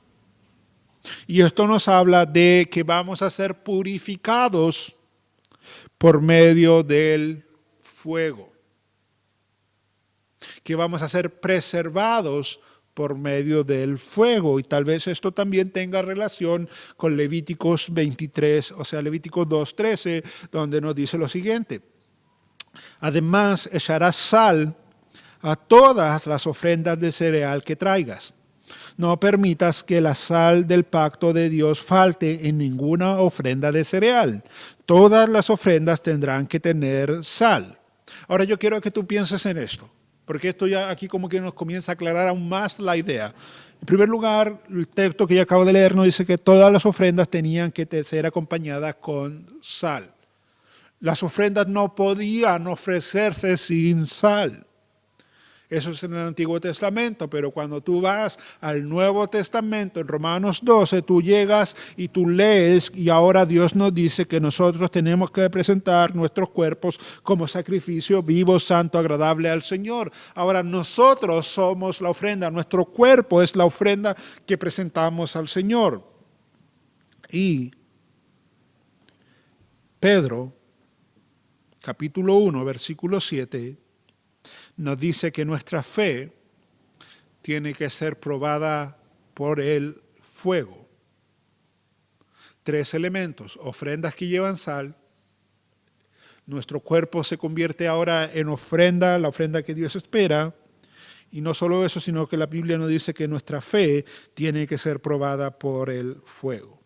Y esto nos habla de que vamos a ser purificados por medio del fuego. Que vamos a ser preservados por medio del fuego. Y tal vez esto también tenga relación con Levíticos 23, o sea, Levíticos 2:13, donde nos dice lo siguiente. Además, echarás sal a todas las ofrendas de cereal que traigas. No permitas que la sal del pacto de Dios falte en ninguna ofrenda de cereal. Todas las ofrendas tendrán que tener sal. Ahora yo quiero que tú pienses en esto, porque esto ya aquí como que nos comienza a aclarar aún más la idea. En primer lugar, el texto que yo acabo de leer nos dice que todas las ofrendas tenían que ser acompañadas con sal. Las ofrendas no podían ofrecerse sin sal. Eso es en el Antiguo Testamento, pero cuando tú vas al Nuevo Testamento, en Romanos 12, tú llegas y tú lees y ahora Dios nos dice que nosotros tenemos que presentar nuestros cuerpos como sacrificio vivo, santo, agradable al Señor. Ahora nosotros somos la ofrenda, nuestro cuerpo es la ofrenda que presentamos al Señor. Y Pedro, capítulo 1, versículo 7, nos dice que nuestra fe tiene que ser probada por el fuego. 3 elementos: ofrendas que llevan sal. Nuestro cuerpo se convierte ahora en ofrenda, la ofrenda que Dios espera. Y no solo eso, sino que la Biblia nos dice que nuestra fe tiene que ser probada por el fuego.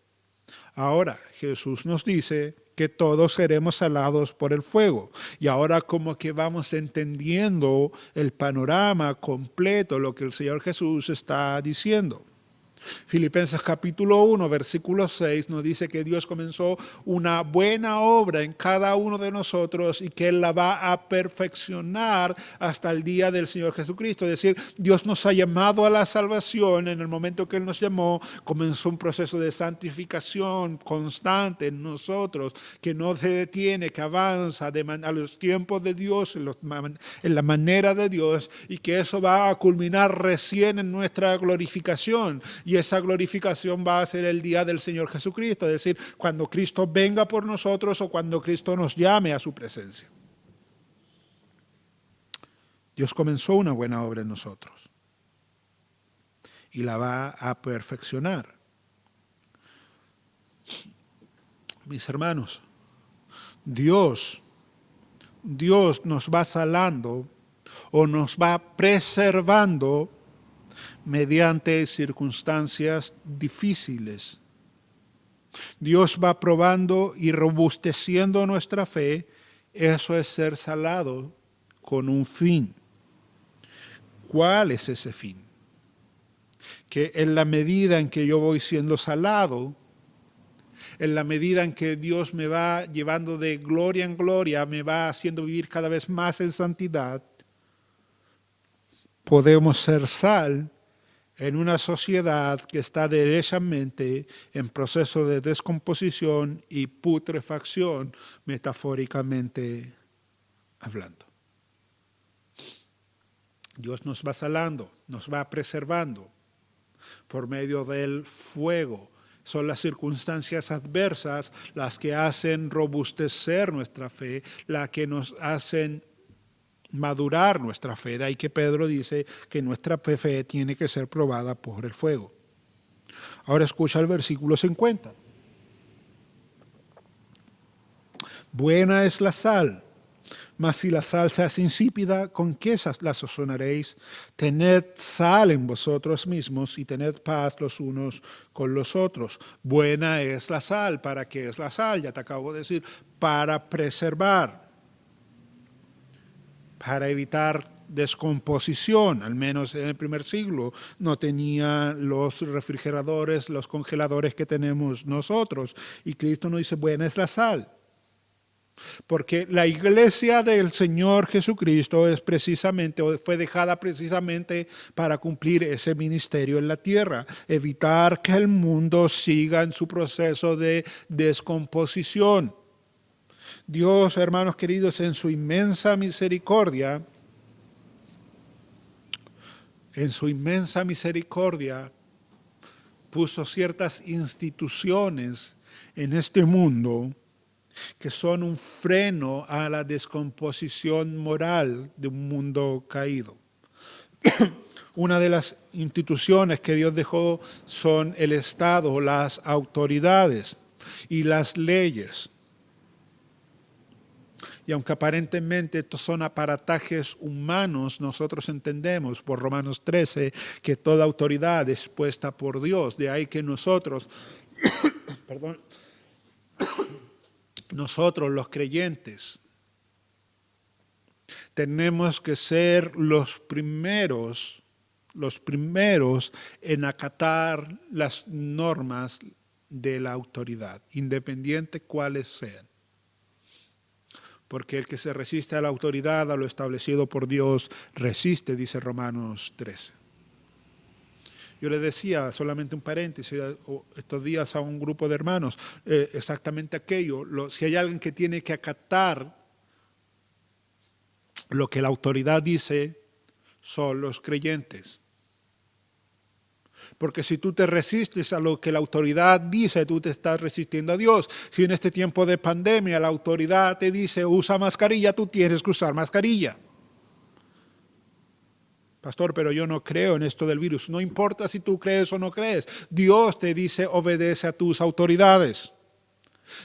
Ahora, Jesús nos dice que todos seremos salados por el fuego. Y ahora como que vamos entendiendo el panorama completo, lo que el Señor Jesús está diciendo. Filipenses capítulo 1, versículo 6 nos dice que Dios comenzó una buena obra en cada uno de nosotros y que Él la va a perfeccionar hasta el día del Señor Jesucristo. Es decir, Dios nos ha llamado a la salvación. En el momento que Él nos llamó, comenzó un proceso de santificación constante en nosotros, que no se detiene, que avanza a los tiempos de Dios, en la manera de Dios, y que eso va a culminar recién en nuestra glorificación. Y esa glorificación va a ser el día del Señor Jesucristo, es decir, cuando Cristo venga por nosotros o cuando Cristo nos llame a su presencia. Dios comenzó una buena obra en nosotros y la va a perfeccionar. Mis hermanos, Dios nos va salando o nos va preservando mediante circunstancias difíciles. Dios va probando y robusteciendo nuestra fe. Eso es ser salado con un fin. ¿Cuál es ese fin? Que en la medida en que yo voy siendo salado, en la medida en que Dios me va llevando de gloria en gloria, me va haciendo vivir cada vez más en santidad, podemos ser sal en una sociedad que está derechamente en proceso de descomposición y putrefacción, metafóricamente hablando. Dios nos va salando, nos va preservando por medio del fuego. Son las circunstancias adversas las que hacen robustecer nuestra fe, las que nos hacen madurar nuestra fe. De ahí que Pedro dice que nuestra fe tiene que ser probada por el fuego. Ahora escucha el versículo 50. Buena es la sal, mas si la sal se hace insípida, ¿con qué la sazonaréis? Tened sal en vosotros mismos y tened paz los unos con los otros. Buena es la sal. ¿Para qué es la sal? Ya te acabo de decir, para preservar, para evitar descomposición. Al menos en el primer siglo no tenía los refrigeradores, los congeladores que tenemos nosotros. Y Cristo nos dice, buena es la sal. Porque la iglesia del Señor Jesucristo es precisamente, o fue dejada precisamente para cumplir ese ministerio en la tierra, evitar que el mundo siga en su proceso de descomposición. Dios, hermanos queridos, en su inmensa misericordia, puso ciertas instituciones en este mundo que son un freno a la descomposición moral de un mundo caído. Una de las instituciones que Dios dejó son el Estado, las autoridades y las leyes. Y aunque aparentemente estos son aparatajes humanos, nosotros entendemos por Romanos 13 que toda autoridad es puesta por Dios. De ahí que nosotros, nosotros los creyentes, tenemos que ser los primeros en acatar las normas de la autoridad, independiente cuáles sean. Porque el que se resiste a la autoridad, a lo establecido por Dios, resiste, dice Romanos 13. Yo le decía, solamente un paréntesis, estos días a un grupo de hermanos, exactamente aquello, si hay alguien que tiene que acatar lo que la autoridad dice, son los creyentes. Porque si tú te resistes a lo que la autoridad dice, tú te estás resistiendo a Dios. Si en este tiempo de pandemia la autoridad te dice usa mascarilla, tú tienes que usar mascarilla. Pastor, pero yo no creo en esto del virus. No importa si tú crees o no crees. Dios te dice obedece a tus autoridades.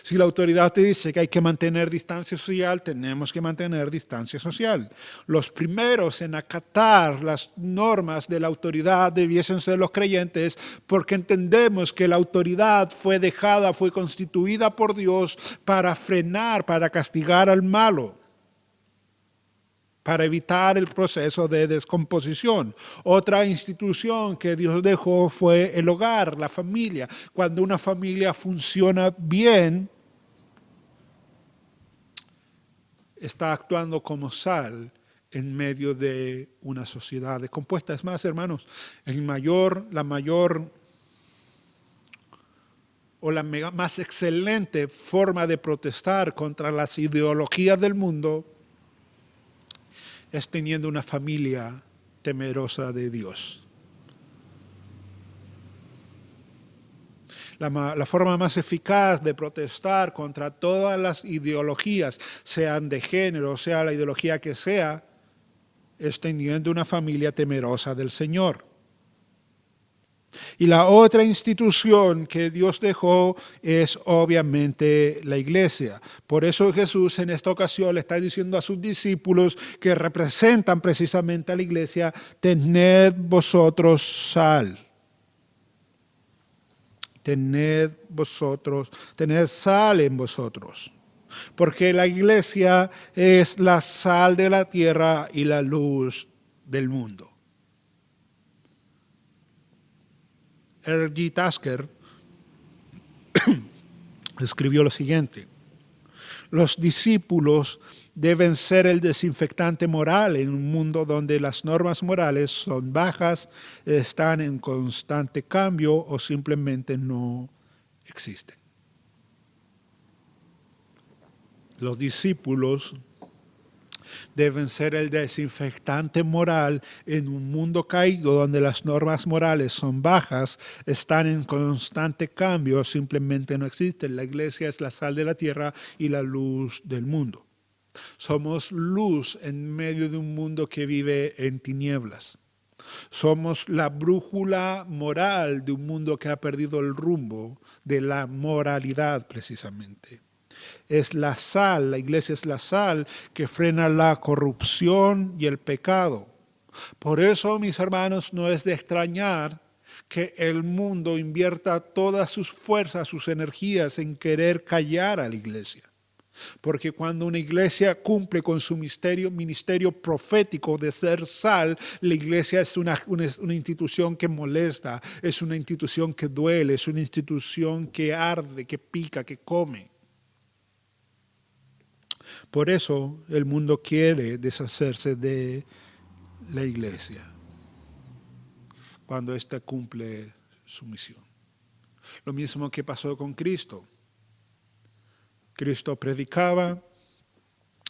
Si la autoridad te dice que hay que mantener distancia social, tenemos que mantener distancia social. Los primeros en acatar las normas de la autoridad debiesen ser los creyentes, porque entendemos que la autoridad fue constituida por Dios para frenar, para castigar al malo, para evitar el proceso de descomposición. Otra institución que Dios dejó fue el hogar, la familia. Cuando una familia funciona bien, está actuando como sal en medio de una sociedad descompuesta. Es más, hermanos, la mayor o la más excelente forma de protestar contra las ideologías del mundo es teniendo una familia temerosa de Dios. La forma más eficaz de protestar contra todas las ideologías, sean de género, sea la ideología que sea, es teniendo una familia temerosa del Señor. Y la otra institución que Dios dejó es obviamente la iglesia. Por eso Jesús en esta ocasión le está diciendo a sus discípulos que representan precisamente a la iglesia, tened vosotros sal. Tened sal en vosotros. Porque la iglesia es la sal de la tierra y la luz del mundo. R.G. Tasker escribió lo siguiente: los discípulos deben ser el desinfectante moral en un mundo donde las normas morales son bajas, están en constante cambio o simplemente no existen. Los discípulos deben ser el desinfectante moral en un mundo caído donde las normas morales son bajas, están en constante cambio o simplemente no existen. La iglesia es la sal de la tierra y la luz del mundo. Somos luz en medio de un mundo que vive en tinieblas. Somos la brújula moral de un mundo que ha perdido el rumbo de la moralidad precisamente. Es la sal, la iglesia es la sal que frena la corrupción y el pecado. Por eso, mis hermanos, no es de extrañar que el mundo invierta todas sus fuerzas, sus energías en querer callar a la iglesia. Porque cuando una iglesia cumple con su ministerio profético de ser sal, la iglesia es una institución que molesta, es una institución que duele, es una institución que arde, que pica, que come. Por eso el mundo quiere deshacerse de la iglesia cuando ésta cumple su misión. Lo mismo que pasó con Cristo. Cristo predicaba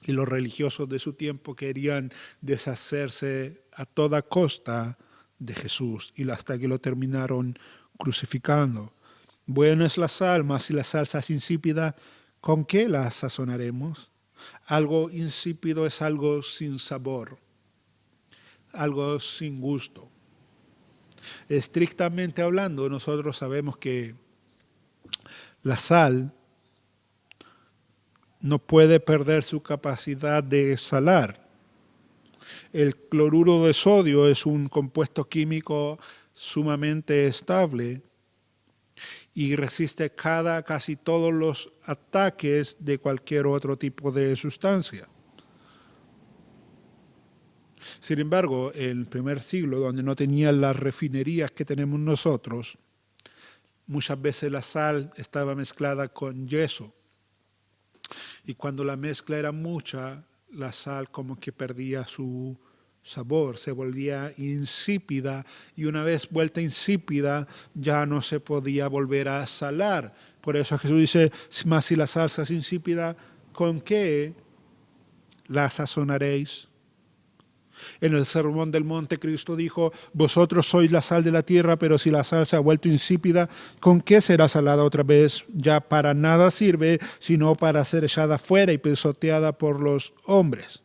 y los religiosos de su tiempo querían deshacerse a toda costa de Jesús y hasta que lo terminaron crucificando. Buena es la sal, mas si la salsa es insípida, ¿con qué la sazonaremos? Algo insípido es algo sin sabor, algo sin gusto. Estrictamente hablando, nosotros sabemos que la sal no puede perder su capacidad de salar. El cloruro de sodio es un compuesto químico sumamente estable y resiste casi todos los ataques de cualquier otro tipo de sustancia. Sin embargo, en el primer siglo, donde no tenían las refinerías que tenemos nosotros, muchas veces la sal estaba mezclada con yeso. Y cuando la mezcla era mucha, la sal como que perdía su sabor, se volvía insípida y una vez vuelta insípida ya no se podía volver a salar. Por eso Jesús dice, más si la salsa es insípida, ¿con qué la sazonaréis? En el Sermón del Monte Cristo dijo, vosotros sois la sal de la tierra, pero si la sal se ha vuelto insípida, ¿con qué será salada otra vez? Ya para nada sirve, sino para ser echada fuera y pisoteada por los hombres.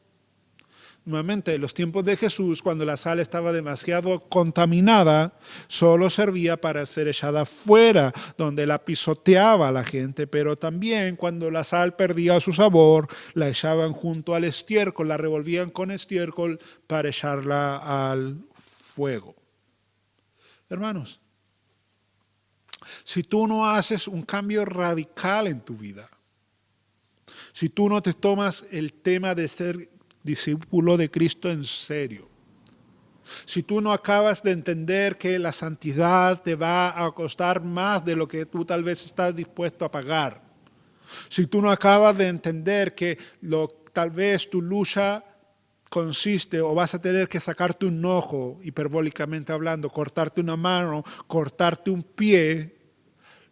Nuevamente, en los tiempos de Jesús, cuando la sal estaba demasiado contaminada, solo servía para ser echada fuera, donde la pisoteaba a la gente, pero también cuando la sal perdía su sabor, la echaban junto al estiércol, la revolvían con estiércol para echarla al fuego. Hermanos, si tú no haces un cambio radical en tu vida, si tú no te tomas el tema de ser discípulo de Cristo en serio, si tú no acabas de entender que la santidad te va a costar más de lo que tú tal vez estás dispuesto a pagar, si tú no acabas de entender que tal vez tu lucha consiste o vas a tener que sacarte un ojo, hiperbólicamente hablando, cortarte una mano, cortarte un pie,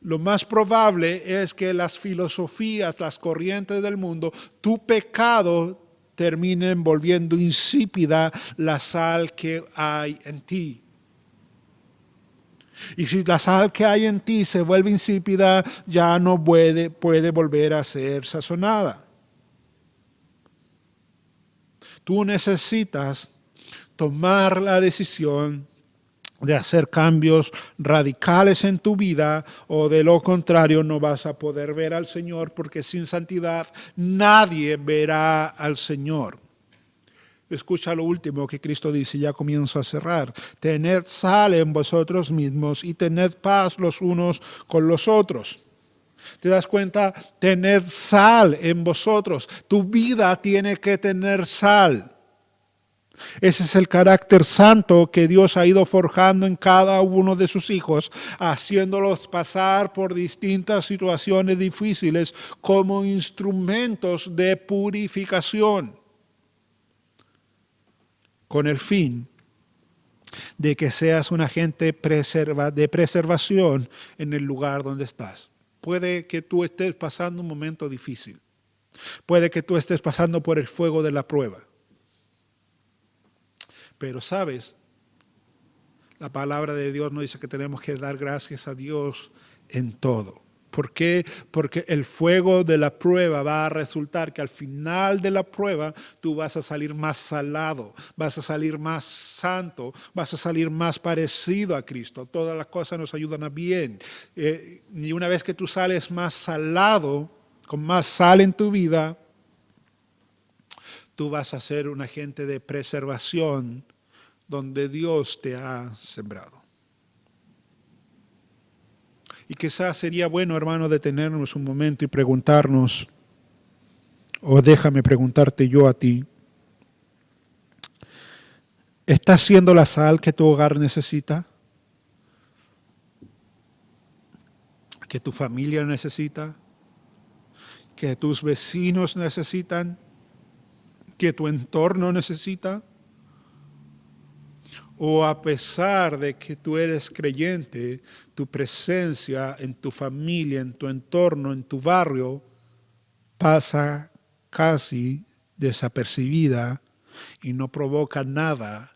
lo más probable es que las filosofías, las corrientes del mundo, tu pecado terminen volviendo insípida la sal que hay en ti. Y si la sal que hay en ti se vuelve insípida, ya no puede volver a ser sazonada. Tú necesitas tomar la decisión de hacer cambios radicales en tu vida o de lo contrario no vas a poder ver al Señor porque sin santidad nadie verá al Señor. Escucha lo último que Cristo dice, ya comienzo a cerrar. Tened sal en vosotros mismos y tened paz los unos con los otros. ¿Te das cuenta? Tened sal en vosotros. Tu vida tiene que tener sal. Ese es el carácter santo que Dios ha ido forjando en cada uno de sus hijos, haciéndolos pasar por distintas situaciones difíciles como instrumentos de purificación, con el fin de que seas un agente de preservación en el lugar donde estás. Puede que tú estés pasando un momento difícil. Puede que tú estés pasando por el fuego de la prueba. Pero sabes, la palabra de Dios nos dice que tenemos que dar gracias a Dios en todo. ¿Por qué? Porque el fuego de la prueba va a resultar que al final de la prueba tú vas a salir más salado, vas a salir más santo, vas a salir más parecido a Cristo. Todas las cosas nos ayudan a bien. Y una vez que tú sales más salado, con más sal en tu vida, tú vas a ser un agente de preservación donde Dios te ha sembrado. Y quizás sería bueno, hermano, detenernos un momento y preguntarnos, o déjame preguntarte yo a ti, ¿estás siendo la sal que tu hogar necesita? ¿Que tu familia necesita? ¿Que tus vecinos necesitan? ¿Que tu entorno necesita? ¿O a pesar de que tú eres creyente, tu presencia en tu familia, en tu entorno, en tu barrio, pasa casi desapercibida y no provoca nada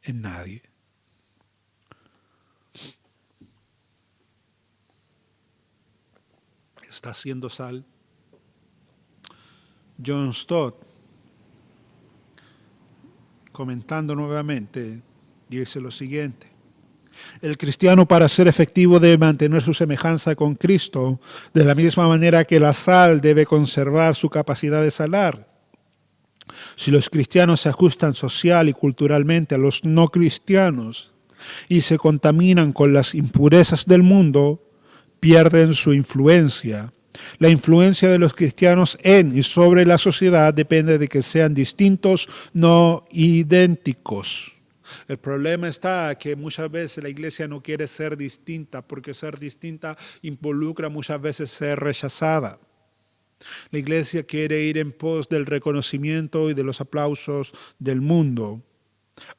en nadie? ¿Está haciendo sal? John Stott, comentando nuevamente, dice lo siguiente: el cristiano, para ser efectivo, debe mantener su semejanza con Cristo, de la misma manera que la sal debe conservar su capacidad de salar. Si los cristianos se ajustan social y culturalmente a los no cristianos y se contaminan con las impurezas del mundo, pierden su influencia. La influencia de los cristianos en y sobre la sociedad depende de que sean distintos, no idénticos. El problema está que muchas veces la iglesia no quiere ser distinta, porque ser distinta involucra muchas veces ser rechazada. La iglesia quiere ir en pos del reconocimiento y de los aplausos del mundo,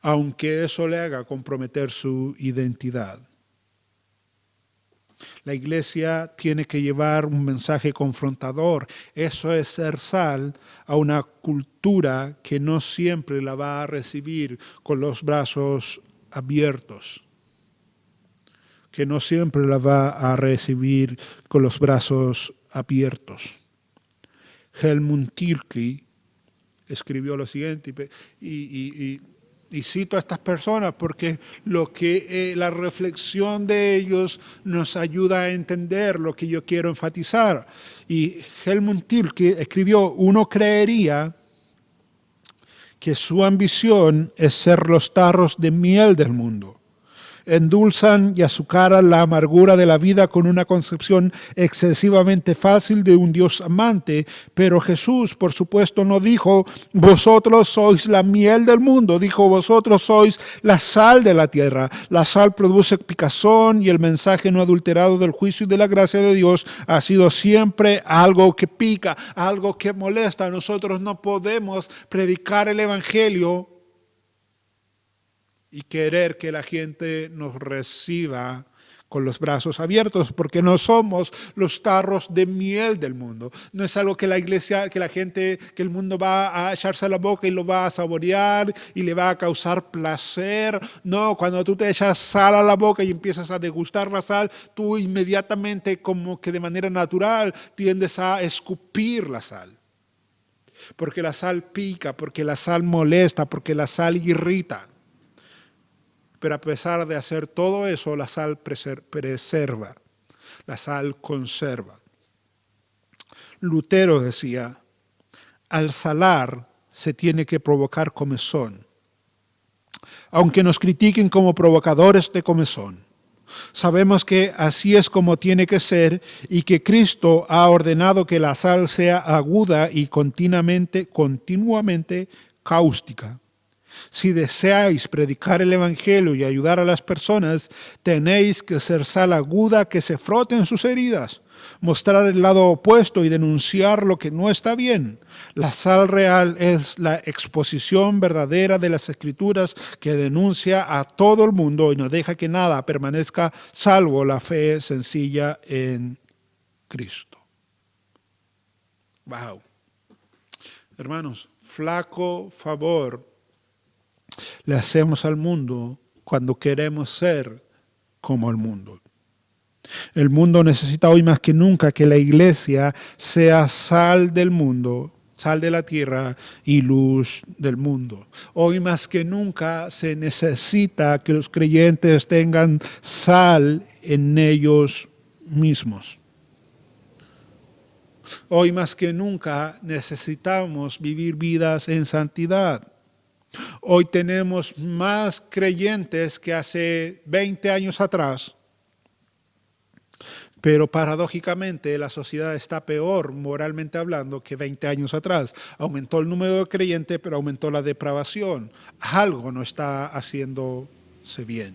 aunque eso le haga comprometer su identidad. La iglesia tiene que llevar un mensaje confrontador. Eso es ser sal a una cultura que no siempre la va a recibir con los brazos abiertos. Que no siempre la va a recibir con los brazos abiertos. Helmut Tilke escribió lo siguiente, y cito a estas personas porque la reflexión de ellos nos ayuda a entender lo que yo quiero enfatizar. Y Helmut Tilke escribió: uno creería que su ambición es ser los tarros de miel del mundo. Endulzan y azucaran la amargura de la vida con una concepción excesivamente fácil de un Dios amante, pero Jesús, por supuesto, no dijo: vosotros sois la miel del mundo. Dijo: vosotros sois la sal de la tierra. La sal produce picazón y el mensaje no adulterado del juicio y de la gracia de Dios ha sido siempre algo que pica, algo que molesta. Nosotros no podemos predicar el evangelio y querer que la gente nos reciba con los brazos abiertos, porque no somos los tarros de miel del mundo. No es algo que la iglesia, que la gente, que el mundo va a echarse a la boca y lo va a saborear y le va a causar placer. No, cuando tú te echas sal a la boca y empiezas a degustar la sal, tú inmediatamente, como que de manera natural, tiendes a escupir la sal. Porque la sal pica, porque la sal molesta, porque la sal irrita. Pero a pesar de hacer todo eso, la sal preserva, la sal conserva. Lutero decía: al salar se tiene que provocar comezón, aunque nos critiquen como provocadores de comezón. Sabemos que así es como tiene que ser y que Cristo ha ordenado que la sal sea aguda y continuamente cáustica. Si deseáis predicar el Evangelio y ayudar a las personas, tenéis que ser sal aguda que se frote en sus heridas, mostrar el lado opuesto y denunciar lo que no está bien. La sal real es la exposición verdadera de las Escrituras que denuncia a todo el mundo y no deja que nada permanezca salvo la fe sencilla en Cristo. Wow. Hermanos, flaco favor le hacemos al mundo cuando queremos ser como el mundo. El mundo necesita hoy más que nunca que la iglesia sea sal del mundo, sal de la tierra y luz del mundo. Hoy más que nunca se necesita que los creyentes tengan sal en ellos mismos. Hoy más que nunca necesitamos vivir vidas en santidad. Hoy tenemos más creyentes que hace 20 años atrás, pero paradójicamente la sociedad está peor moralmente hablando que 20 años atrás. Aumentó el número de creyentes, pero aumentó la depravación. Algo no está haciéndose bien.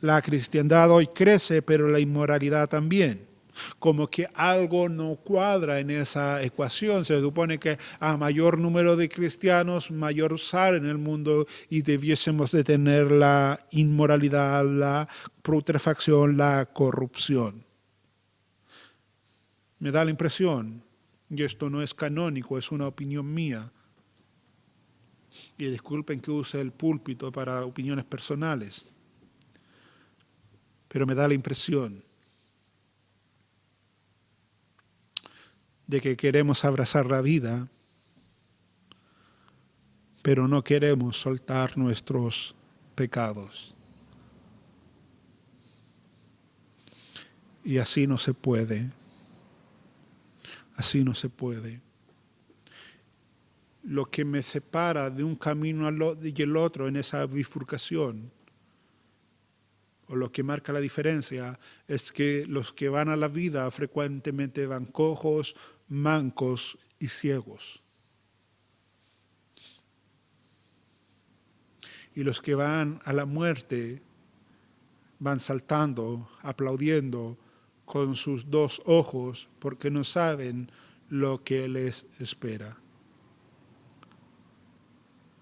La cristiandad hoy crece, pero la inmoralidad también. Como que algo no cuadra en esa ecuación. Se supone que a mayor número de cristianos, mayor sal en el mundo y debiésemos de tener la inmoralidad, la putrefacción, la corrupción. Me da la impresión, y esto no es canónico, es una opinión mía, y disculpen que use el púlpito para opiniones personales, pero me da la impresión de que queremos abrazar la vida, pero no queremos soltar nuestros pecados. Y así no se puede. Así no se puede. Lo que me separa de un camino y el otro en esa bifurcación, o lo que marca la diferencia, es que los que van a la vida frecuentemente van cojos, mancos y ciegos. Y los que van a la muerte van saltando, aplaudiendo con sus dos ojos porque no saben lo que les espera.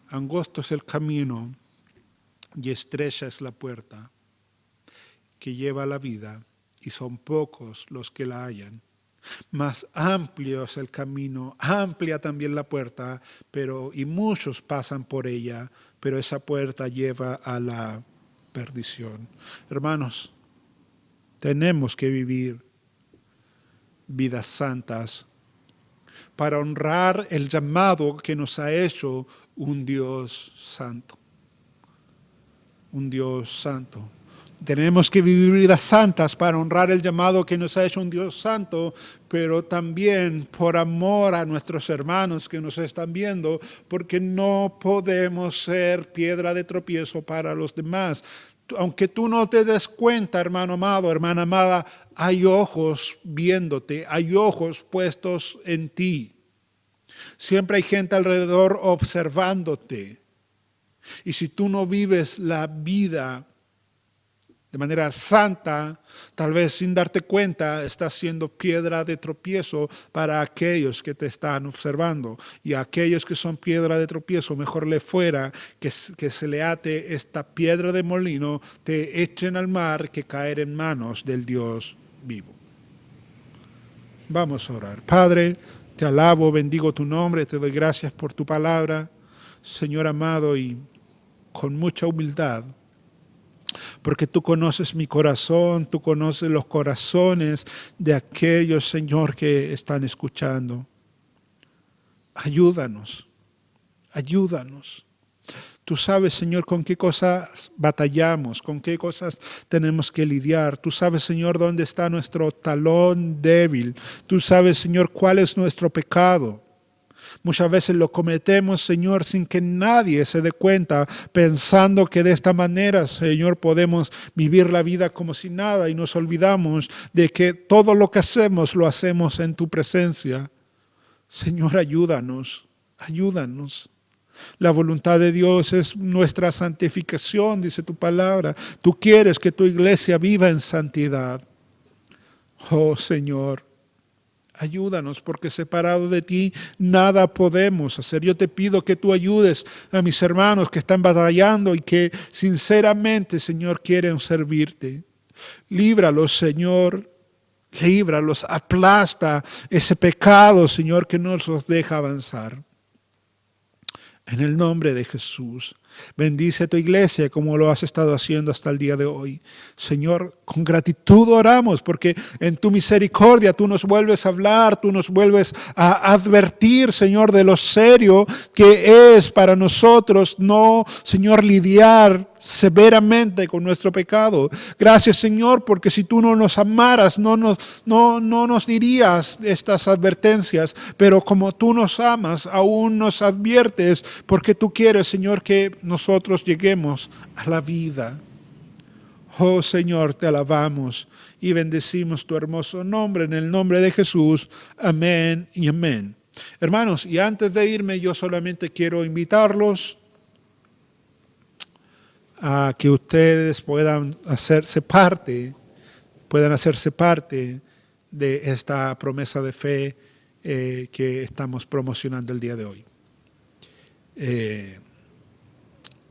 Angosto es el camino y estrecha es la puerta que lleva a la vida, y son pocos los que la hallan. Más amplio es el camino, amplia también la puerta, y muchos pasan por ella, pero esa puerta lleva a la perdición. Hermanos, tenemos que vivir vidas santas para honrar el llamado que nos ha hecho un Dios santo. Un Dios santo. Tenemos que vivir vidas santas para honrar el llamado que nos ha hecho un Dios santo, pero también por amor a nuestros hermanos que nos están viendo, porque no podemos ser piedra de tropiezo para los demás. Aunque tú no te des cuenta, hermano amado, hermana amada, hay ojos viéndote, hay ojos puestos en ti. Siempre hay gente alrededor observándote. Y si tú no vives la vida de manera santa, tal vez sin darte cuenta, estás siendo piedra de tropiezo para aquellos que te están observando. Y a aquellos que son piedra de tropiezo, mejor le fuera que se le ate esta piedra de molino, te echen al mar que caer en manos del Dios vivo. Vamos a orar. Padre, te alabo, bendigo tu nombre, te doy gracias por tu palabra, Señor amado, y con mucha humildad, porque tú conoces mi corazón, tú conoces los corazones de aquellos, Señor, que están escuchando. Ayúdanos, ayúdanos. Tú sabes, Señor, con qué cosas batallamos, con qué cosas tenemos que lidiar. Tú sabes, Señor, dónde está nuestro talón débil. Tú sabes, Señor, cuál es nuestro pecado. Muchas veces lo cometemos, Señor, sin que nadie se dé cuenta, pensando que de esta manera, Señor, podemos vivir la vida como si nada, y nos olvidamos de que todo lo que hacemos lo hacemos en tu presencia. Señor, ayúdanos, ayúdanos. La voluntad de Dios es nuestra santificación, dice tu palabra. Tú quieres que tu iglesia viva en santidad. Oh Señor, ayúdanos porque separado de ti nada podemos hacer. Yo te pido que tú ayudes a mis hermanos que están batallando y que sinceramente, Señor, quieren servirte. Líbralos, Señor. Líbralos, aplasta ese pecado, Señor, que no los deja avanzar. En el nombre de Jesús, bendice a tu iglesia como lo has estado haciendo hasta el día de hoy. Señor, con gratitud oramos porque en tu misericordia tú nos vuelves a hablar, tú nos vuelves a advertir, Señor, de lo serio que es para nosotros no, Señor, lidiar severamente con nuestro pecado. Gracias, Señor, porque si tú no nos amaras, no nos dirías estas advertencias, pero como tú nos amas, aún nos adviertes, porque tú quieres, Señor, que nosotros lleguemos a la vida. Oh Señor, te alabamos y bendecimos tu hermoso nombre en el nombre de Jesús. Amén y amén. Hermanos, y antes de irme, yo solamente quiero invitarlos a que ustedes puedan hacerse parte de esta promesa de fe que estamos promocionando el día de hoy.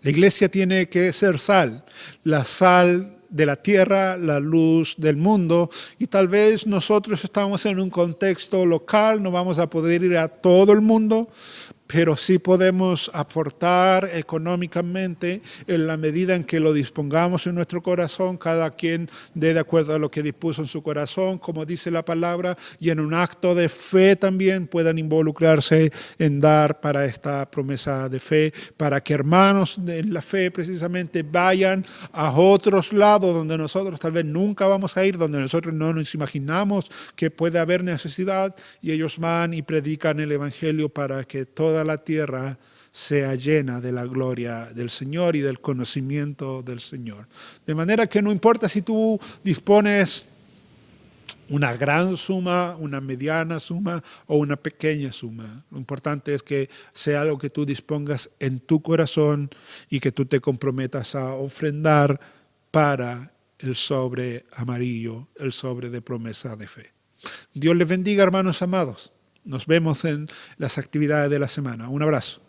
La iglesia tiene que ser sal, la sal de la tierra, la luz del mundo, y tal vez nosotros estamos en un contexto local, no vamos a poder ir a todo el mundo, pero sí podemos aportar económicamente en la medida en que lo dispongamos en nuestro corazón, cada quien dé de acuerdo a lo que dispuso en su corazón, como dice la palabra, y en un acto de fe también puedan involucrarse en dar para esta promesa de fe, para que hermanos en la fe precisamente vayan a otros lados donde nosotros tal vez nunca vamos a ir, donde nosotros no nos imaginamos que puede haber necesidad, y ellos van y predican el evangelio para que toda la tierra sea llena de la gloria del Señor y del conocimiento del Señor. De manera que no importa si tú dispones una gran suma, una mediana suma o una pequeña suma. Lo importante es que sea algo que tú dispongas en tu corazón y que tú te comprometas a ofrendar para el sobre amarillo, el sobre de promesa de fe. Dios les bendiga, hermanos amados. Nos vemos en las actividades de la semana. Un abrazo.